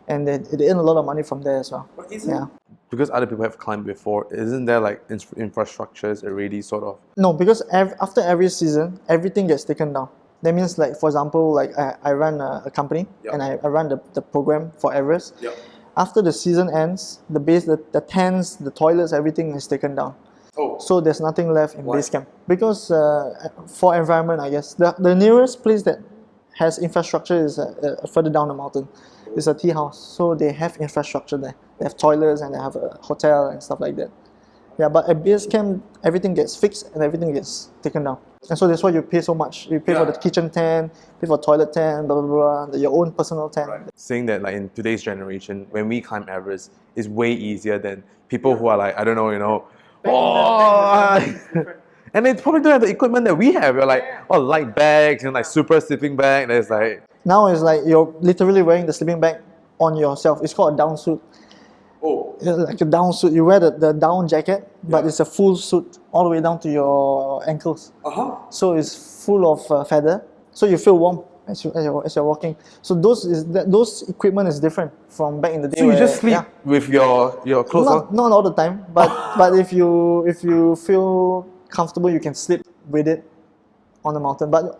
[SPEAKER 2] And they earn a lot of money from there as well.
[SPEAKER 3] But
[SPEAKER 2] Yeah.
[SPEAKER 3] because other people have climbed before, isn't there like infrastructures already sort of?
[SPEAKER 2] No, because after every season, everything gets taken down. That means, like, for example, like I run a company,
[SPEAKER 3] Yep.
[SPEAKER 2] and I run the program for Everest.
[SPEAKER 3] Yep.
[SPEAKER 2] After the season ends, the tents, the toilets, everything is taken down.
[SPEAKER 3] Oh.
[SPEAKER 2] So there's nothing left in
[SPEAKER 3] Why?
[SPEAKER 2] base camp. Because for environment, I guess, the nearest place that has infrastructure is further down the mountain. It's a tea house. So they have infrastructure there. They have toilets and they have a hotel and stuff like that. Yeah, but at base camp, everything gets fixed and everything gets taken down. And so that's why you pay so much. You pay for the kitchen tent, pay for toilet tent, blah, blah, blah, your own personal tent.
[SPEAKER 3] Right. Saying that, like, in today's generation, when we climb Everest, it's way easier than people who are like, I don't know, and they probably don't have the equipment that we have. You're like, light bags and like super sleeping bag. There's like,
[SPEAKER 2] Now it's like you're literally wearing the sleeping bag on yourself. It's called a down suit.
[SPEAKER 3] oh,
[SPEAKER 2] It's like a down suit. You wear the down jacket, but
[SPEAKER 3] Yeah.
[SPEAKER 2] it's a full suit all the way down to your ankles. So it's full of feather. So you feel warm as you're walking. So those equipment is different from back in the day.
[SPEAKER 3] So you
[SPEAKER 2] where-
[SPEAKER 3] just sleep
[SPEAKER 2] yeah.
[SPEAKER 3] with your clothes on?
[SPEAKER 2] Not all the time, but if you feel comfortable, you can sleep with it on the mountain. But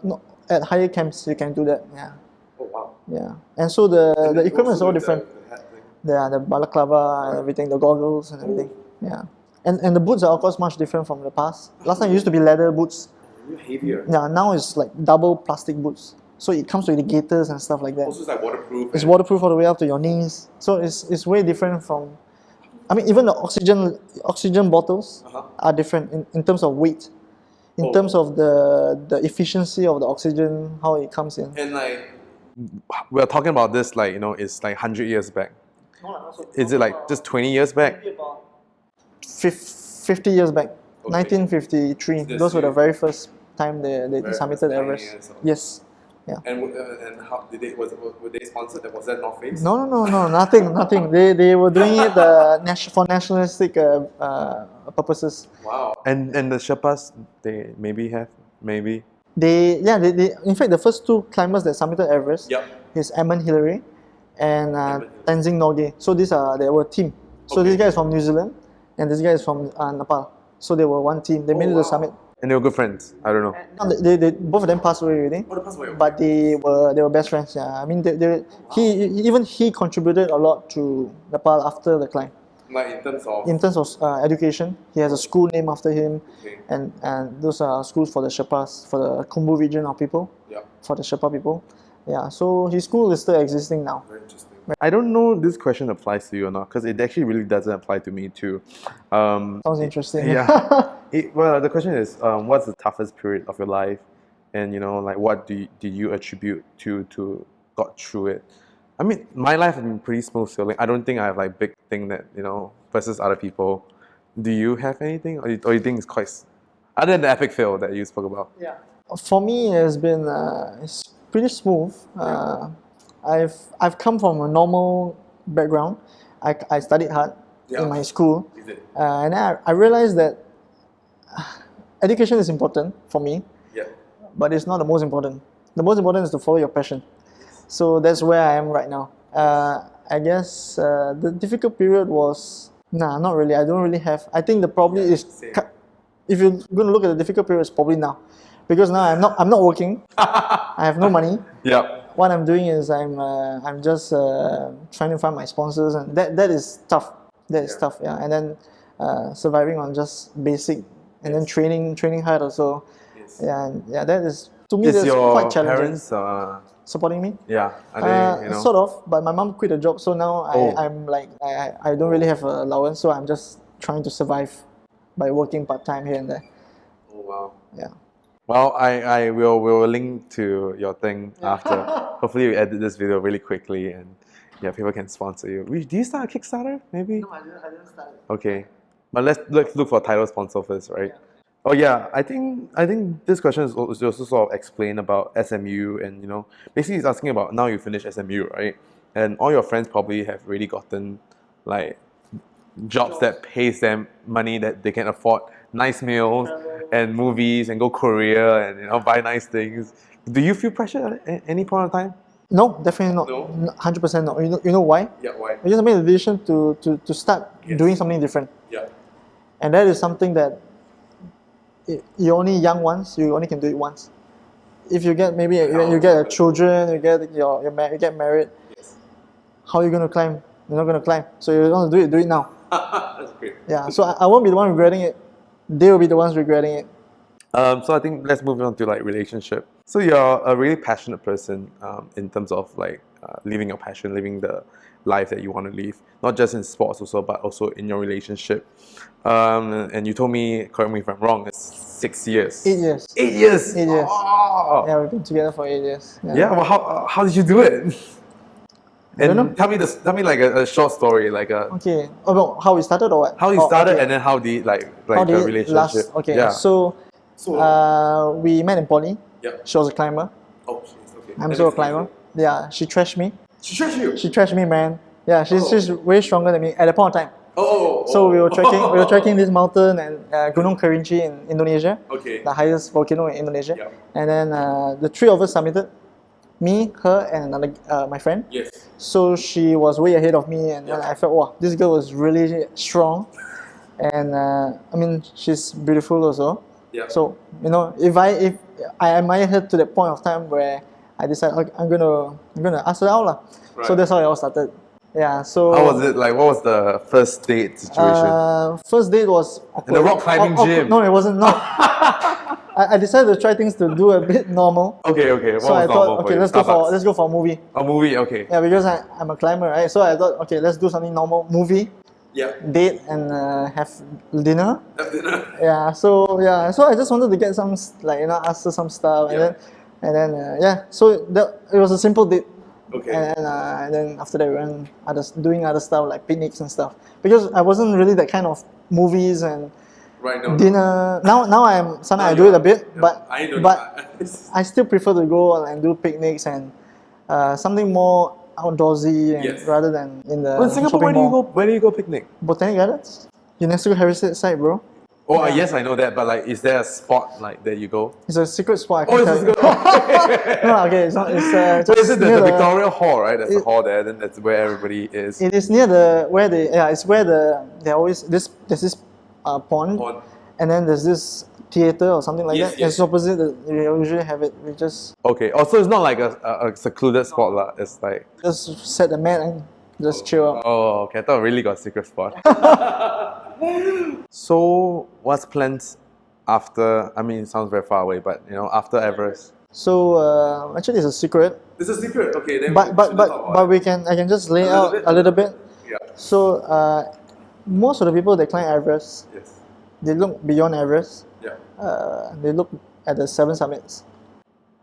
[SPEAKER 2] at higher camps, you can do that. Yeah,
[SPEAKER 3] Oh wow.
[SPEAKER 2] yeah. And so the equipment is all different. Yeah, the balaclava and everything, the goggles and everything. Yeah, and the boots are of course much different from the past. Last time it used to be leather boots.
[SPEAKER 3] Heavier.
[SPEAKER 2] Yeah, now it's like double plastic boots. So it comes with the gaiters and stuff like that.
[SPEAKER 3] Also, it's like waterproof.
[SPEAKER 2] It's waterproof all the way up to your knees. So it's way different from. I mean, even the oxygen bottles are different in terms of weight, in terms of the efficiency of the oxygen, how it comes in.
[SPEAKER 3] And like, we're talking about this like, it's like 100 years back. Is it like just 20 years back?
[SPEAKER 2] 50 years back,
[SPEAKER 3] Okay.
[SPEAKER 2] 1953.
[SPEAKER 3] This
[SPEAKER 2] Those were the
[SPEAKER 3] year.
[SPEAKER 2] very first time they
[SPEAKER 3] Very
[SPEAKER 2] summited
[SPEAKER 3] first
[SPEAKER 2] Everest.
[SPEAKER 3] pioneers of-
[SPEAKER 2] Yes. Yeah.
[SPEAKER 3] And how did they were they sponsored? Was that North Face?
[SPEAKER 2] No, nothing. They were doing it for nationalistic purposes.
[SPEAKER 3] Wow. And the Sherpas, they maybe have maybe.
[SPEAKER 2] They in fact the first two climbers that summited Everest
[SPEAKER 3] Yep.
[SPEAKER 2] is Edmund Hillary and
[SPEAKER 3] Hillary.
[SPEAKER 2] Tenzing Norgay. So they were a team. So
[SPEAKER 3] Okay.
[SPEAKER 2] this guy is from New Zealand and this guy is from Nepal. So they were one team. They made it to the summit.
[SPEAKER 3] And they were good friends. I don't know.
[SPEAKER 2] No, they both of them passed away already.
[SPEAKER 3] Oh, they passed away, okay.
[SPEAKER 2] But they were best friends. Yeah, I mean he contributed a lot to Nepal after the climb.
[SPEAKER 3] Like in terms of.
[SPEAKER 2] In terms of education, he has a school named after him,
[SPEAKER 3] Okay.
[SPEAKER 2] and those are schools for the Sherpas, for the Khumbu region of people,
[SPEAKER 3] Yeah.
[SPEAKER 2] for the Sherpa people. Yeah, so his school is still existing now.
[SPEAKER 3] Very interesting. I don't know this question applies to you or not because it actually really doesn't apply to me too.
[SPEAKER 2] Sounds interesting.
[SPEAKER 3] Yeah. Well, the question is, what's the toughest period of your life, and like what did you attribute to got through it? I mean, my life has been pretty smooth sailing. I don't think I have like big thing that versus other people. Do you have anything, or you think it's quite other than the epic fail that you spoke about?
[SPEAKER 2] Yeah. For me, it's been it's pretty smooth. I've come from a normal background. I studied hard in my school,
[SPEAKER 3] Is it?
[SPEAKER 2] and then I realized that education is important for me,
[SPEAKER 3] Yeah.
[SPEAKER 2] but it's not the most important. The most important is to follow your passion. So that's where I am right now. I guess the difficult period was not really. I don't really have. I think the problem is
[SPEAKER 3] same.
[SPEAKER 2] if you're going to look at the difficult period, it's probably now, because now I'm not working. I have no money.
[SPEAKER 3] Yeah.
[SPEAKER 2] What I'm doing is I'm just trying to find my sponsors, and that is tough. That is tough. Yeah, and then surviving on just basic, and then training hard also.
[SPEAKER 3] Yes.
[SPEAKER 2] Yeah, that is to me
[SPEAKER 3] Is
[SPEAKER 2] that's
[SPEAKER 3] your
[SPEAKER 2] quite challenging.
[SPEAKER 3] parents?
[SPEAKER 2] Supporting me.
[SPEAKER 3] Yeah. Are they?
[SPEAKER 2] Sort of, but my mom quit a job, so now
[SPEAKER 3] Oh.
[SPEAKER 2] I'm like I don't really have an allowance, so I'm just trying to survive by working part time here and there.
[SPEAKER 3] Oh wow.
[SPEAKER 2] Yeah.
[SPEAKER 3] Well, I will link to your thing after. Hopefully, we edit this video really quickly, and people can sponsor you. Do you start a Kickstarter? Maybe.
[SPEAKER 2] I didn't start it.
[SPEAKER 3] Okay, but let's look for a title sponsor first, right? Oh yeah, I think this question is also sort of explain about SMU, and basically it's asking about now you finish SMU, right? And all your friends probably have really gotten like jobs that pays them money that they can afford nice meals and movies and go Korea and buy nice things. Do you feel pressure at any point of time?
[SPEAKER 2] No, definitely not.
[SPEAKER 3] No?
[SPEAKER 2] 100% no. You know why?
[SPEAKER 3] Yeah, why?
[SPEAKER 2] I just made the decision to start
[SPEAKER 3] Yes.
[SPEAKER 2] doing something different,
[SPEAKER 3] Yeah.
[SPEAKER 2] and that is something that you only young once. You only can do it once. If you get maybe you get a children, you get you get married.
[SPEAKER 3] Yes.
[SPEAKER 2] How are you gonna climb? You're not gonna climb. So you want to do it now.
[SPEAKER 3] That's great.
[SPEAKER 2] Yeah. So I won't be the one regretting it. They will be the ones regretting it.
[SPEAKER 3] So I think let's move on to like relationship. So you're a really passionate person in terms of like living your passion, living the life that you want to live, not just in sports also, but also in your relationship. And you told me, correct me if I'm wrong, it's 6 years.
[SPEAKER 2] 8 years.
[SPEAKER 3] 8 years.
[SPEAKER 2] 8 years.
[SPEAKER 3] Oh.
[SPEAKER 2] Yeah, we've been together for 8 years.
[SPEAKER 3] Yeah. Well, how did you do it?
[SPEAKER 2] I don't know.
[SPEAKER 3] Tell me like a short story, like
[SPEAKER 2] Okay. About how we started or what?
[SPEAKER 3] how you
[SPEAKER 2] Oh,
[SPEAKER 3] started,
[SPEAKER 2] okay.
[SPEAKER 3] and then how did
[SPEAKER 2] How
[SPEAKER 3] the
[SPEAKER 2] did it
[SPEAKER 3] relationship.
[SPEAKER 2] last? Okay.
[SPEAKER 3] Yeah.
[SPEAKER 2] So we met in poly.
[SPEAKER 3] Yeah.
[SPEAKER 2] She was a climber.
[SPEAKER 3] Oh, she's okay.
[SPEAKER 2] I'm also a climber. Yeah. She trashed me.
[SPEAKER 3] She trashed you.
[SPEAKER 2] She trashed me, man. Yeah. She's way stronger than me at that point of time.
[SPEAKER 3] Oh.
[SPEAKER 2] So we were trekking this mountain and Gunung Kerinci in Indonesia,
[SPEAKER 3] Okay.
[SPEAKER 2] the highest volcano in Indonesia.
[SPEAKER 3] Yeah.
[SPEAKER 2] And then the three of us submitted, me, her, and another my friend.
[SPEAKER 3] Yes.
[SPEAKER 2] So she was way ahead of me, and then
[SPEAKER 3] Yeah.
[SPEAKER 2] I felt, wow, this girl was really strong, and I mean, she's beautiful also.
[SPEAKER 3] Yeah.
[SPEAKER 2] So if I admire her to the point of time where I decided, okay, I'm gonna ask her out lah. So
[SPEAKER 3] Right.
[SPEAKER 2] that's how it all started. Yeah. So
[SPEAKER 3] How was it like? What was the first date situation?
[SPEAKER 2] First date was awkward.
[SPEAKER 3] In the rock climbing gym.
[SPEAKER 2] No, it wasn't. No. I decided to try things to do a bit normal.
[SPEAKER 3] Okay. What
[SPEAKER 2] So
[SPEAKER 3] was
[SPEAKER 2] I
[SPEAKER 3] normal
[SPEAKER 2] thought,
[SPEAKER 3] for
[SPEAKER 2] okay,
[SPEAKER 3] you?
[SPEAKER 2] let's
[SPEAKER 3] Starbucks.
[SPEAKER 2] go for a movie.
[SPEAKER 3] A movie. Okay.
[SPEAKER 2] Yeah, because I'm a climber, right? So I thought, okay, let's do something normal, movie,
[SPEAKER 3] Yeah.
[SPEAKER 2] date, and have dinner.
[SPEAKER 3] Have dinner.
[SPEAKER 2] So I just wanted to get some ask her some stuff,
[SPEAKER 3] Yeah.
[SPEAKER 2] and And then yeah, so it was a simple date.
[SPEAKER 3] Okay.
[SPEAKER 2] And then after that we went doing other stuff like picnics and stuff, because I wasn't really that kind of movies and
[SPEAKER 3] Right now.
[SPEAKER 2] dinner. Now I'm sometimes I do it a bit, but I still prefer to go and do picnics and something more outdoorsy and
[SPEAKER 3] Yes.
[SPEAKER 2] rather than in the
[SPEAKER 3] Well, in Singapore,
[SPEAKER 2] shopping mall.
[SPEAKER 3] where do you go picnic?
[SPEAKER 2] Botanic Gardens, UNESCO Heritage Site, bro.
[SPEAKER 3] Oh,
[SPEAKER 2] Yeah.
[SPEAKER 3] yes, I know that, but like, is there a spot like that you go?
[SPEAKER 2] It's a secret spot. I
[SPEAKER 3] Oh,
[SPEAKER 2] can
[SPEAKER 3] it's
[SPEAKER 2] tell
[SPEAKER 3] a
[SPEAKER 2] you.
[SPEAKER 3] secret.
[SPEAKER 2] No, okay, it's not. It's
[SPEAKER 3] So
[SPEAKER 2] just
[SPEAKER 3] is it
[SPEAKER 2] near
[SPEAKER 3] the Victoria Hall, right? There's a hall there, then that's where everybody is.
[SPEAKER 2] It is near it's where they always there's this pond,
[SPEAKER 3] Pond.
[SPEAKER 2] and then there's this theater or something like
[SPEAKER 3] Yes,
[SPEAKER 2] that.
[SPEAKER 3] yes.
[SPEAKER 2] It's opposite. We usually have it. We just
[SPEAKER 3] Okay, also it's not like a secluded spot, lah. It's like,
[SPEAKER 2] set the mat and just chill out.
[SPEAKER 3] oh, okay, I thought I really got a secret spot. So, what's plans after? I mean, it sounds very far away, but you know, after Everest.
[SPEAKER 2] So actually, it's a secret.
[SPEAKER 3] It's a secret. Okay, then.
[SPEAKER 2] But I can just lay out a little bit.
[SPEAKER 3] Yeah.
[SPEAKER 2] So most of the people that climb Everest,
[SPEAKER 3] Yes.
[SPEAKER 2] they look beyond Everest.
[SPEAKER 3] Yeah.
[SPEAKER 2] They look at the 7 summits.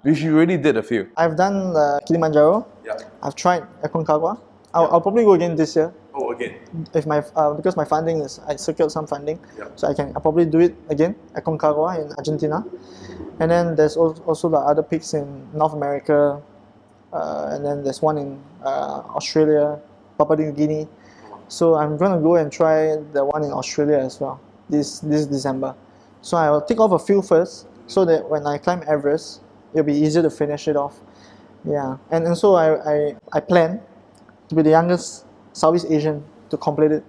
[SPEAKER 3] Which you already did a few.
[SPEAKER 2] I've done Kilimanjaro.
[SPEAKER 3] Yeah.
[SPEAKER 2] I've tried Aconcagua. I'll probably go again this year.
[SPEAKER 3] Oh, again.
[SPEAKER 2] If because my funding is, I secured some funding,
[SPEAKER 3] Yeah.
[SPEAKER 2] so I'll probably do it again at Aconcagua in Argentina, and then there's also the other peaks in North America, and then there's one in Australia, Papua New Guinea. So I'm gonna go and try the one in Australia as well this December. So I'll tick off a few first, so that when I climb Everest, it'll be easier to finish it off. Yeah, and so I plan to be the youngest Southeast Asian to complete it,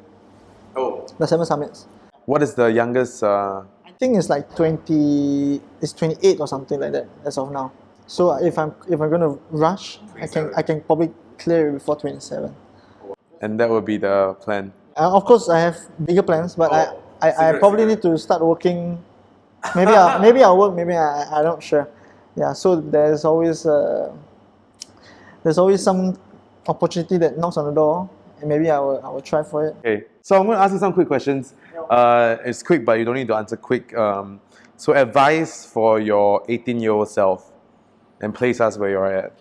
[SPEAKER 3] Oh.
[SPEAKER 2] the 7 summits.
[SPEAKER 3] What is the youngest?
[SPEAKER 2] I think it's like 28 or something like that as of now. So if I'm gonna rush, I can probably clear it before 27.
[SPEAKER 3] And that would be the plan.
[SPEAKER 2] Of course, I have bigger plans, but I
[SPEAKER 3] secret,
[SPEAKER 2] probably
[SPEAKER 3] secret.
[SPEAKER 2] need to start working. Maybe I'll work. Maybe I'm not sure. Yeah. So there's always some opportunity that knocks on the door, and maybe I will try for it.
[SPEAKER 3] Okay, so I'm going to ask you some quick questions. It's quick, but you don't need to answer quick. So advice for your 18-year-old self, and place us where you're at.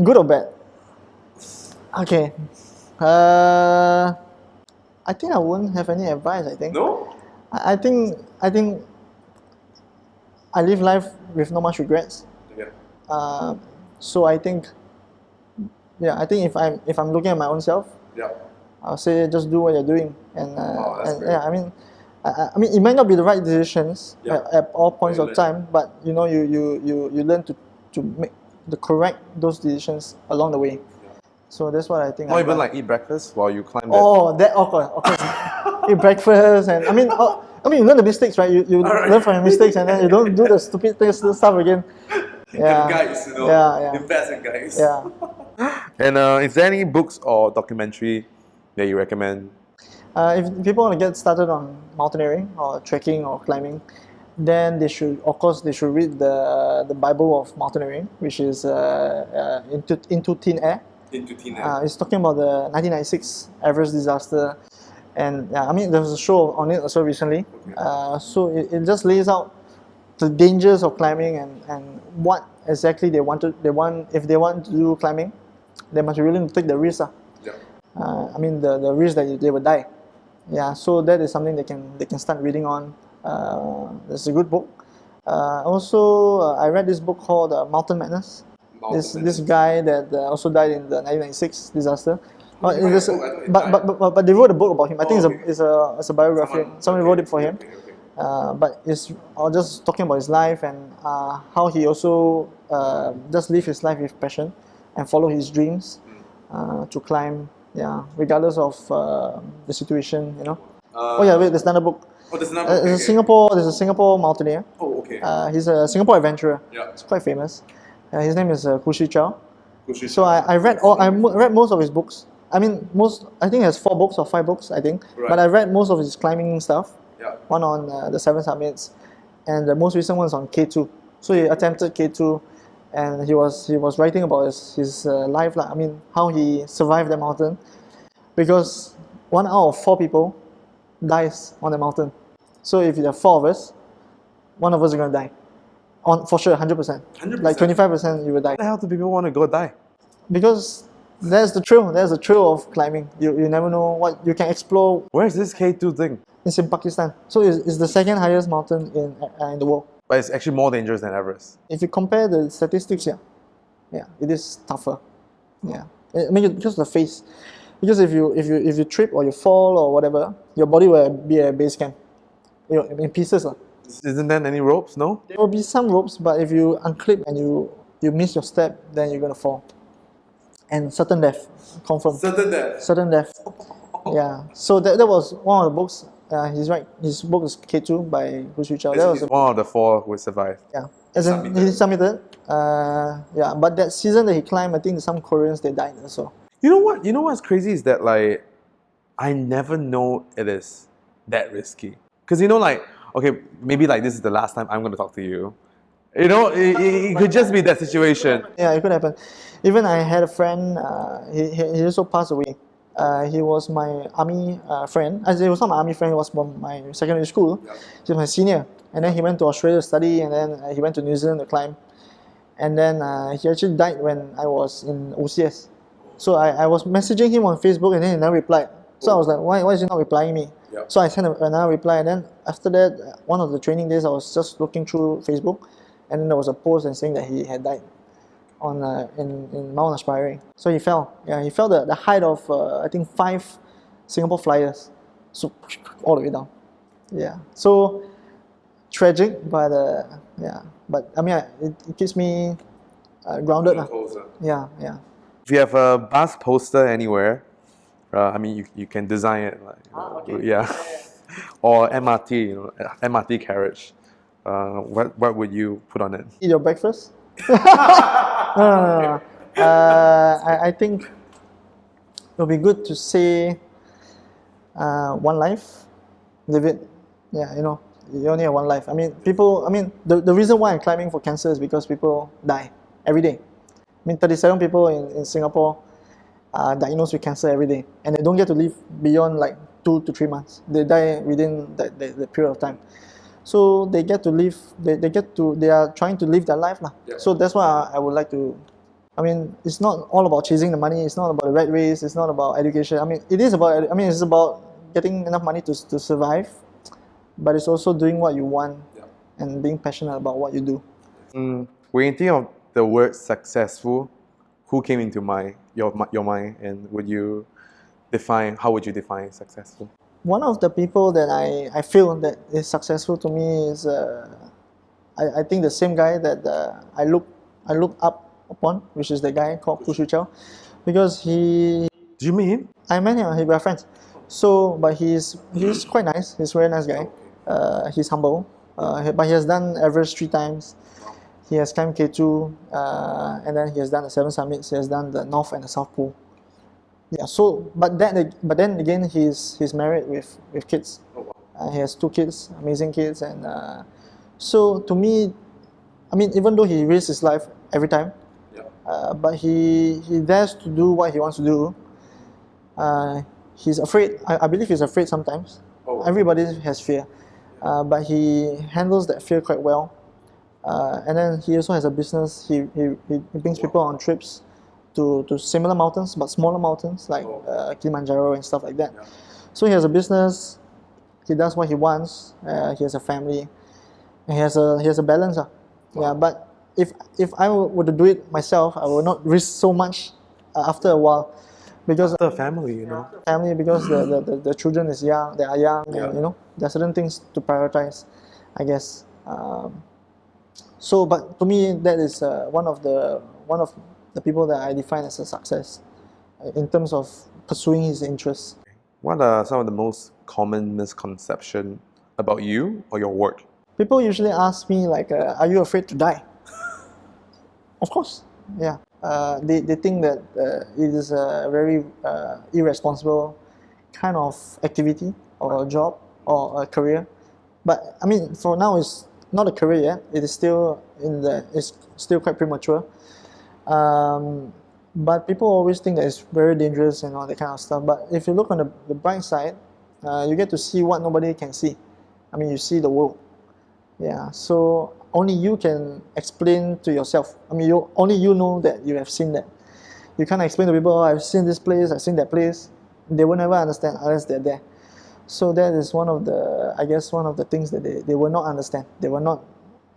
[SPEAKER 2] Good or bad? Okay. I think I wouldn't have any advice. I think.
[SPEAKER 3] No?
[SPEAKER 2] I think I live life with not much regrets.
[SPEAKER 3] Yeah.
[SPEAKER 2] So I think, yeah, I think if I'm looking at my own self,
[SPEAKER 3] Yeah.
[SPEAKER 2] I'll say just do what you're doing, and
[SPEAKER 3] that's great.
[SPEAKER 2] yeah, I mean it might not be the right decisions
[SPEAKER 3] Yeah.
[SPEAKER 2] at all points
[SPEAKER 3] You
[SPEAKER 2] of
[SPEAKER 3] learn.
[SPEAKER 2] time, but you know you learn to make the correct those decisions along the way. So that's what I think.
[SPEAKER 3] Not
[SPEAKER 2] I've
[SPEAKER 3] even
[SPEAKER 2] done.
[SPEAKER 3] like eat breakfast while you climb that.
[SPEAKER 2] Oh, that awkward. Of course. Eat breakfast and I mean you learn the mistakes, right? You
[SPEAKER 3] Alright.
[SPEAKER 2] learn from your mistakes and then you don't do the stupid stuff again. Yeah.
[SPEAKER 3] Guys, you know.
[SPEAKER 2] Yeah.
[SPEAKER 3] Invest in guys.
[SPEAKER 2] Yeah.
[SPEAKER 3] And is there any books or documentary that you recommend?
[SPEAKER 2] If people want to get started on mountaineering or trekking or climbing, then they should read the Bible of mountaineering, which is Into Thin Air.
[SPEAKER 3] Into Teen
[SPEAKER 2] It's talking about the 1996 Everest disaster, and yeah, I mean there was a show on it also recently. So it just lays out the dangers of climbing and what exactly they want if they want to do climbing, they must be willing to take the risk.
[SPEAKER 3] Yeah.
[SPEAKER 2] I mean the risk that they would die. Yeah, so that is something they can start reading on. It's a good book. Also, I read this book called Mountain Madness. This guy that also died in the 1996 disaster. But they wrote a book about him. I think it's a biography. Someone wrote it for him. But it's just talking about his life and how he also just live his life with passion and follow his dreams to climb. Yeah, regardless of the situation, you know. Oh yeah, wait, there's another book.
[SPEAKER 3] Oh, there's another
[SPEAKER 2] There's a Singapore mountaineer.
[SPEAKER 3] Oh, okay.
[SPEAKER 2] He's a Singapore adventurer.
[SPEAKER 3] Yeah.
[SPEAKER 2] He's quite famous. His name is Kushi Chow. So I read most of his books. I mean, I think he has 4 books or 5 books, I think.
[SPEAKER 3] Right.
[SPEAKER 2] But I read most of his climbing stuff.
[SPEAKER 3] Yeah.
[SPEAKER 2] One on the 7 summits, and the most recent one is on K2. So he attempted K2, and he was writing about his life, like, I mean, how he survived the mountain, because 1 out of 4 people dies on the mountain. So if there are 4 of us, 1 of us is gonna die. For sure, 100%.
[SPEAKER 3] 100%?
[SPEAKER 2] Like 25% you will die.
[SPEAKER 3] Why the hell do people want to go die?
[SPEAKER 2] Because there's the thrill. There's the thrill of climbing. You never know what you can explore.
[SPEAKER 3] Where's this K2 thing?
[SPEAKER 2] It's in Pakistan. So it's the second highest mountain in the world.
[SPEAKER 3] But it's actually more dangerous than Everest.
[SPEAKER 2] If you compare the statistics, yeah, it is tougher. Yeah, I mean because of the face. Because if you trip or you fall or whatever, your body will be a base camp. In pieces.
[SPEAKER 3] Isn't there any ropes? No?
[SPEAKER 2] There will be some ropes, but if you unclip and you miss your step, then you're gonna fall. And certain death, confirmed.
[SPEAKER 3] Certain death.
[SPEAKER 2] Certain death. Yeah. So that was one of the books. He's right. His book is K2 by Hu Shui-Chao. That was
[SPEAKER 3] one of the 4 who survived.
[SPEAKER 2] yeah. As in, he submitted. Yeah. But that season that he climbed, I think some Koreans they died also.
[SPEAKER 3] You know what? You know what's crazy is that like I never know it is that risky. Because you know, like, okay, maybe like this is the last time I'm going to talk to you. You know, it could just be that situation.
[SPEAKER 2] Yeah, it could happen. Even I had a friend, he also passed away. He was my army friend. He was not my army friend, he was from my secondary school. He was my senior. And then he went to Australia to study, and then he went to New Zealand to climb. And then he actually died when I was in OCS. So I was messaging him on Facebook, and then he never replied. So I was like, why is he not replying me?
[SPEAKER 3] Yep.
[SPEAKER 2] So I sent another reply, and then after that, one of the training days, I was just looking through Facebook, and then there was a post and saying that he had died on in Mount Aspiring. So he fell. Yeah, he fell the height of I think 5 Singapore flyers, so all the way down. Yeah. So tragic, but yeah. But I mean, it keeps me grounded. Yeah, yeah.
[SPEAKER 3] If you have a bus poster anywhere, I mean, you can design it. Like,
[SPEAKER 2] okay.
[SPEAKER 3] Yeah. Or MRT, MRT carriage. What would you put on it?
[SPEAKER 2] Eat your breakfast? No. I think it'll be good to say one life, live it. Yeah, you only have one life. I mean, the reason why I'm climbing for cancer is because people die every day. I mean, 37 people in Singapore are diagnosed with cancer every day, and they don't get to live beyond like 2 to 3 months. They die within the period of time. So they get to live. They are trying to live their life lah. Yeah. So that's why I would like to. I mean, it's not all about chasing the money. It's not about the rat race. It's not about education. I mean, it is about. I mean, it's about getting enough money to survive, but it's also doing what you want and being passionate about what you do.
[SPEAKER 3] When you think of the word successful, who came into your mind, and how would you define successful?
[SPEAKER 2] One of the people that I feel that is successful to me is I think the same guy that I look up upon, which is the guy called Hu Shui-Chao, because he.
[SPEAKER 3] Did you meet him?
[SPEAKER 2] I met him. We are friends. So, but he's quite nice. He's a very nice guy. He's humble. But he has done Everest 3 times. He has climbed K2, and then he has done the 7 summits. He has done the North and the South Pole. Yeah. So, but then again, he's married with kids. He has 2 kids, amazing kids, and so to me, I mean, even though he risks his life every time, but he dares to do what he wants to do. He's afraid. I believe he's afraid sometimes. Everybody has fear, but he handles that fear quite well. And then he also has a business. He brings people on trips to similar mountains, but smaller mountains like Kilimanjaro and stuff like that. So he has a business. He does what he wants. He has a family. And he has a balance. Yeah, but if I were to do it myself, I will not risk so much after a while, because
[SPEAKER 3] the family,
[SPEAKER 2] because the children is young. They are young, and there are certain things to prioritize, I guess. So, but to me, that is one of the people that I define as a success in terms of pursuing his interests.
[SPEAKER 3] What are some of the most common misconceptions about you or your work?
[SPEAKER 2] People usually ask me like, "Are you afraid to die?" Of course, yeah. They think that it is a very irresponsible kind of activity or a job or a career. But I mean, for now, it's not a career yet. It is still it's still quite premature. But people always think that it's very dangerous and all that kind of stuff. But if you look on the bright side, you get to see what nobody can see. I mean, you see the world. Yeah, so only you can explain to yourself. I mean, only you know that you have seen that. You can't explain to people, oh, I've seen this place, I've seen that place. They will never understand unless they're there. So that is one of the, I guess, one of the things that they will not understand. They will not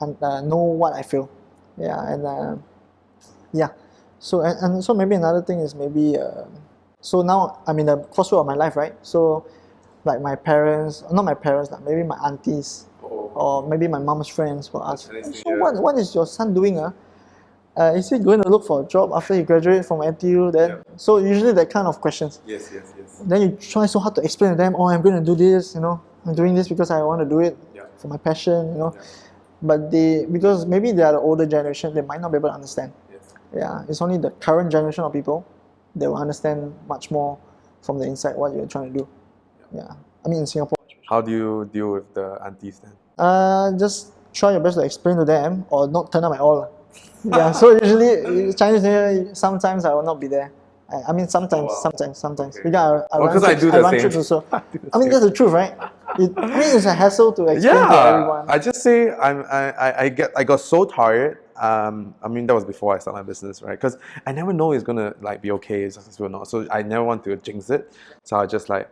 [SPEAKER 2] know what I feel. Yeah, and yeah. So and so maybe another thing is maybe so now I'm in the crossroad of my life, right? So like my parents, not my parents, like maybe my aunties, or maybe my mom's friends will ask, so what is your son doing? Is he going to look for a job after he graduates from NTU? Then so usually that kind of questions.
[SPEAKER 3] Yes, yes, yes.
[SPEAKER 2] Then you try so hard to explain to them, oh, I'm going to do this, I'm doing this because I want to do it for my passion, But because maybe they are the older generation, they might not be able to understand.
[SPEAKER 3] Yes.
[SPEAKER 2] Yeah, it's only the current generation of people they will understand much more from the inside what you're trying to do. Yeah, I mean in Singapore.
[SPEAKER 3] How do you deal with the aunties then?
[SPEAKER 2] Just try your best to explain to them or not turn up at all. Yeah, so usually Chinese New Year, sometimes I will not be there. I mean sometimes.
[SPEAKER 3] Okay.
[SPEAKER 2] Because I run
[SPEAKER 3] Because I
[SPEAKER 2] trips,
[SPEAKER 3] do
[SPEAKER 2] I
[SPEAKER 3] the
[SPEAKER 2] run
[SPEAKER 3] same.
[SPEAKER 2] trips also.
[SPEAKER 3] I do the
[SPEAKER 2] I mean
[SPEAKER 3] same.
[SPEAKER 2] that's the truth, right? I mean it's a hassle to explain to everyone.
[SPEAKER 3] I just say I got so tired. I mean that was before I started my business, right? Because I never know it's gonna like be okay, successful or not. So I never want to jinx it. So I just like,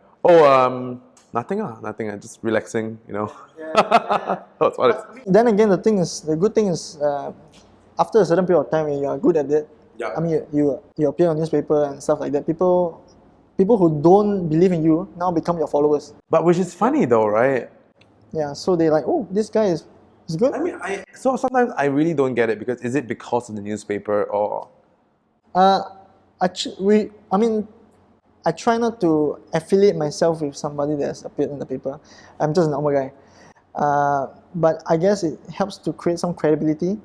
[SPEAKER 3] nothing, nothing. I'm just relaxing, That's what it's.
[SPEAKER 2] Then again, the good thing is, after a certain period of time, when you are good at it,
[SPEAKER 3] Yeah.
[SPEAKER 2] I mean, you appear on newspaper and stuff like that. People who don't believe in you now become your followers.
[SPEAKER 3] But which is funny though, right?
[SPEAKER 2] Yeah, so they like, oh, this guy is good.
[SPEAKER 3] I mean, so sometimes I really don't get it because is it because of the newspaper or?
[SPEAKER 2] I try not to affiliate myself with somebody that's appeared in the paper. I'm just a normal guy. But I guess it helps to create some credibility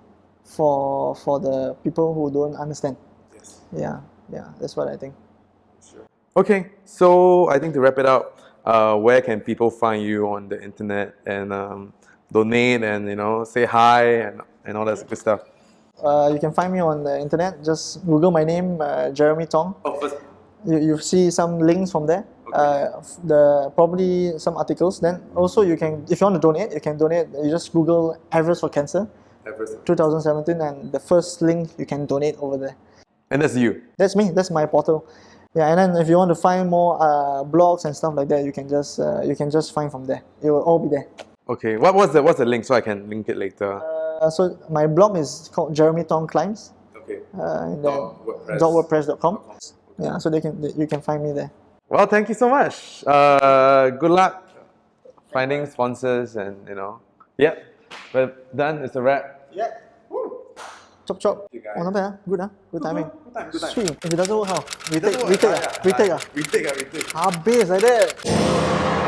[SPEAKER 2] for the people who don't understand.
[SPEAKER 3] Yes.
[SPEAKER 2] Yeah, that's what I think.
[SPEAKER 3] Sure. Okay, so I think to wrap it up, where can people find you on the internet and donate and say hi and all that good stuff?
[SPEAKER 2] You can find me on the internet. Just Google my name, Jeremy Tong.
[SPEAKER 3] Oh, first.
[SPEAKER 2] You see some links from there. Probably some articles. Then also you can, if you want to donate, you can donate. You just Google Everest for Cancer,
[SPEAKER 3] Everest.
[SPEAKER 2] 2017, and the first link you can donate over there.
[SPEAKER 3] And that's you.
[SPEAKER 2] That's me. That's my portal. Yeah, and then if you want to find more blogs and stuff like that, you can just find from there. It will all be there.
[SPEAKER 3] Okay, what's the link so I can link it later?
[SPEAKER 2] So my blog is called Jeremy Tong Climbs.
[SPEAKER 3] Okay.
[SPEAKER 2] And then .wordpress.com. Yeah, so you can find me there.
[SPEAKER 3] Well, thank you so much. Good luck finding sponsors and Yep. We're done. It's a wrap.
[SPEAKER 2] Yeah. Chop.
[SPEAKER 3] you, guys.
[SPEAKER 2] Oh, not bad. Good, good timing.
[SPEAKER 3] Good time.
[SPEAKER 2] Sweet. If it doesn't work, how?
[SPEAKER 3] Retake.
[SPEAKER 2] Retake.
[SPEAKER 3] Retake.
[SPEAKER 2] Habis like that.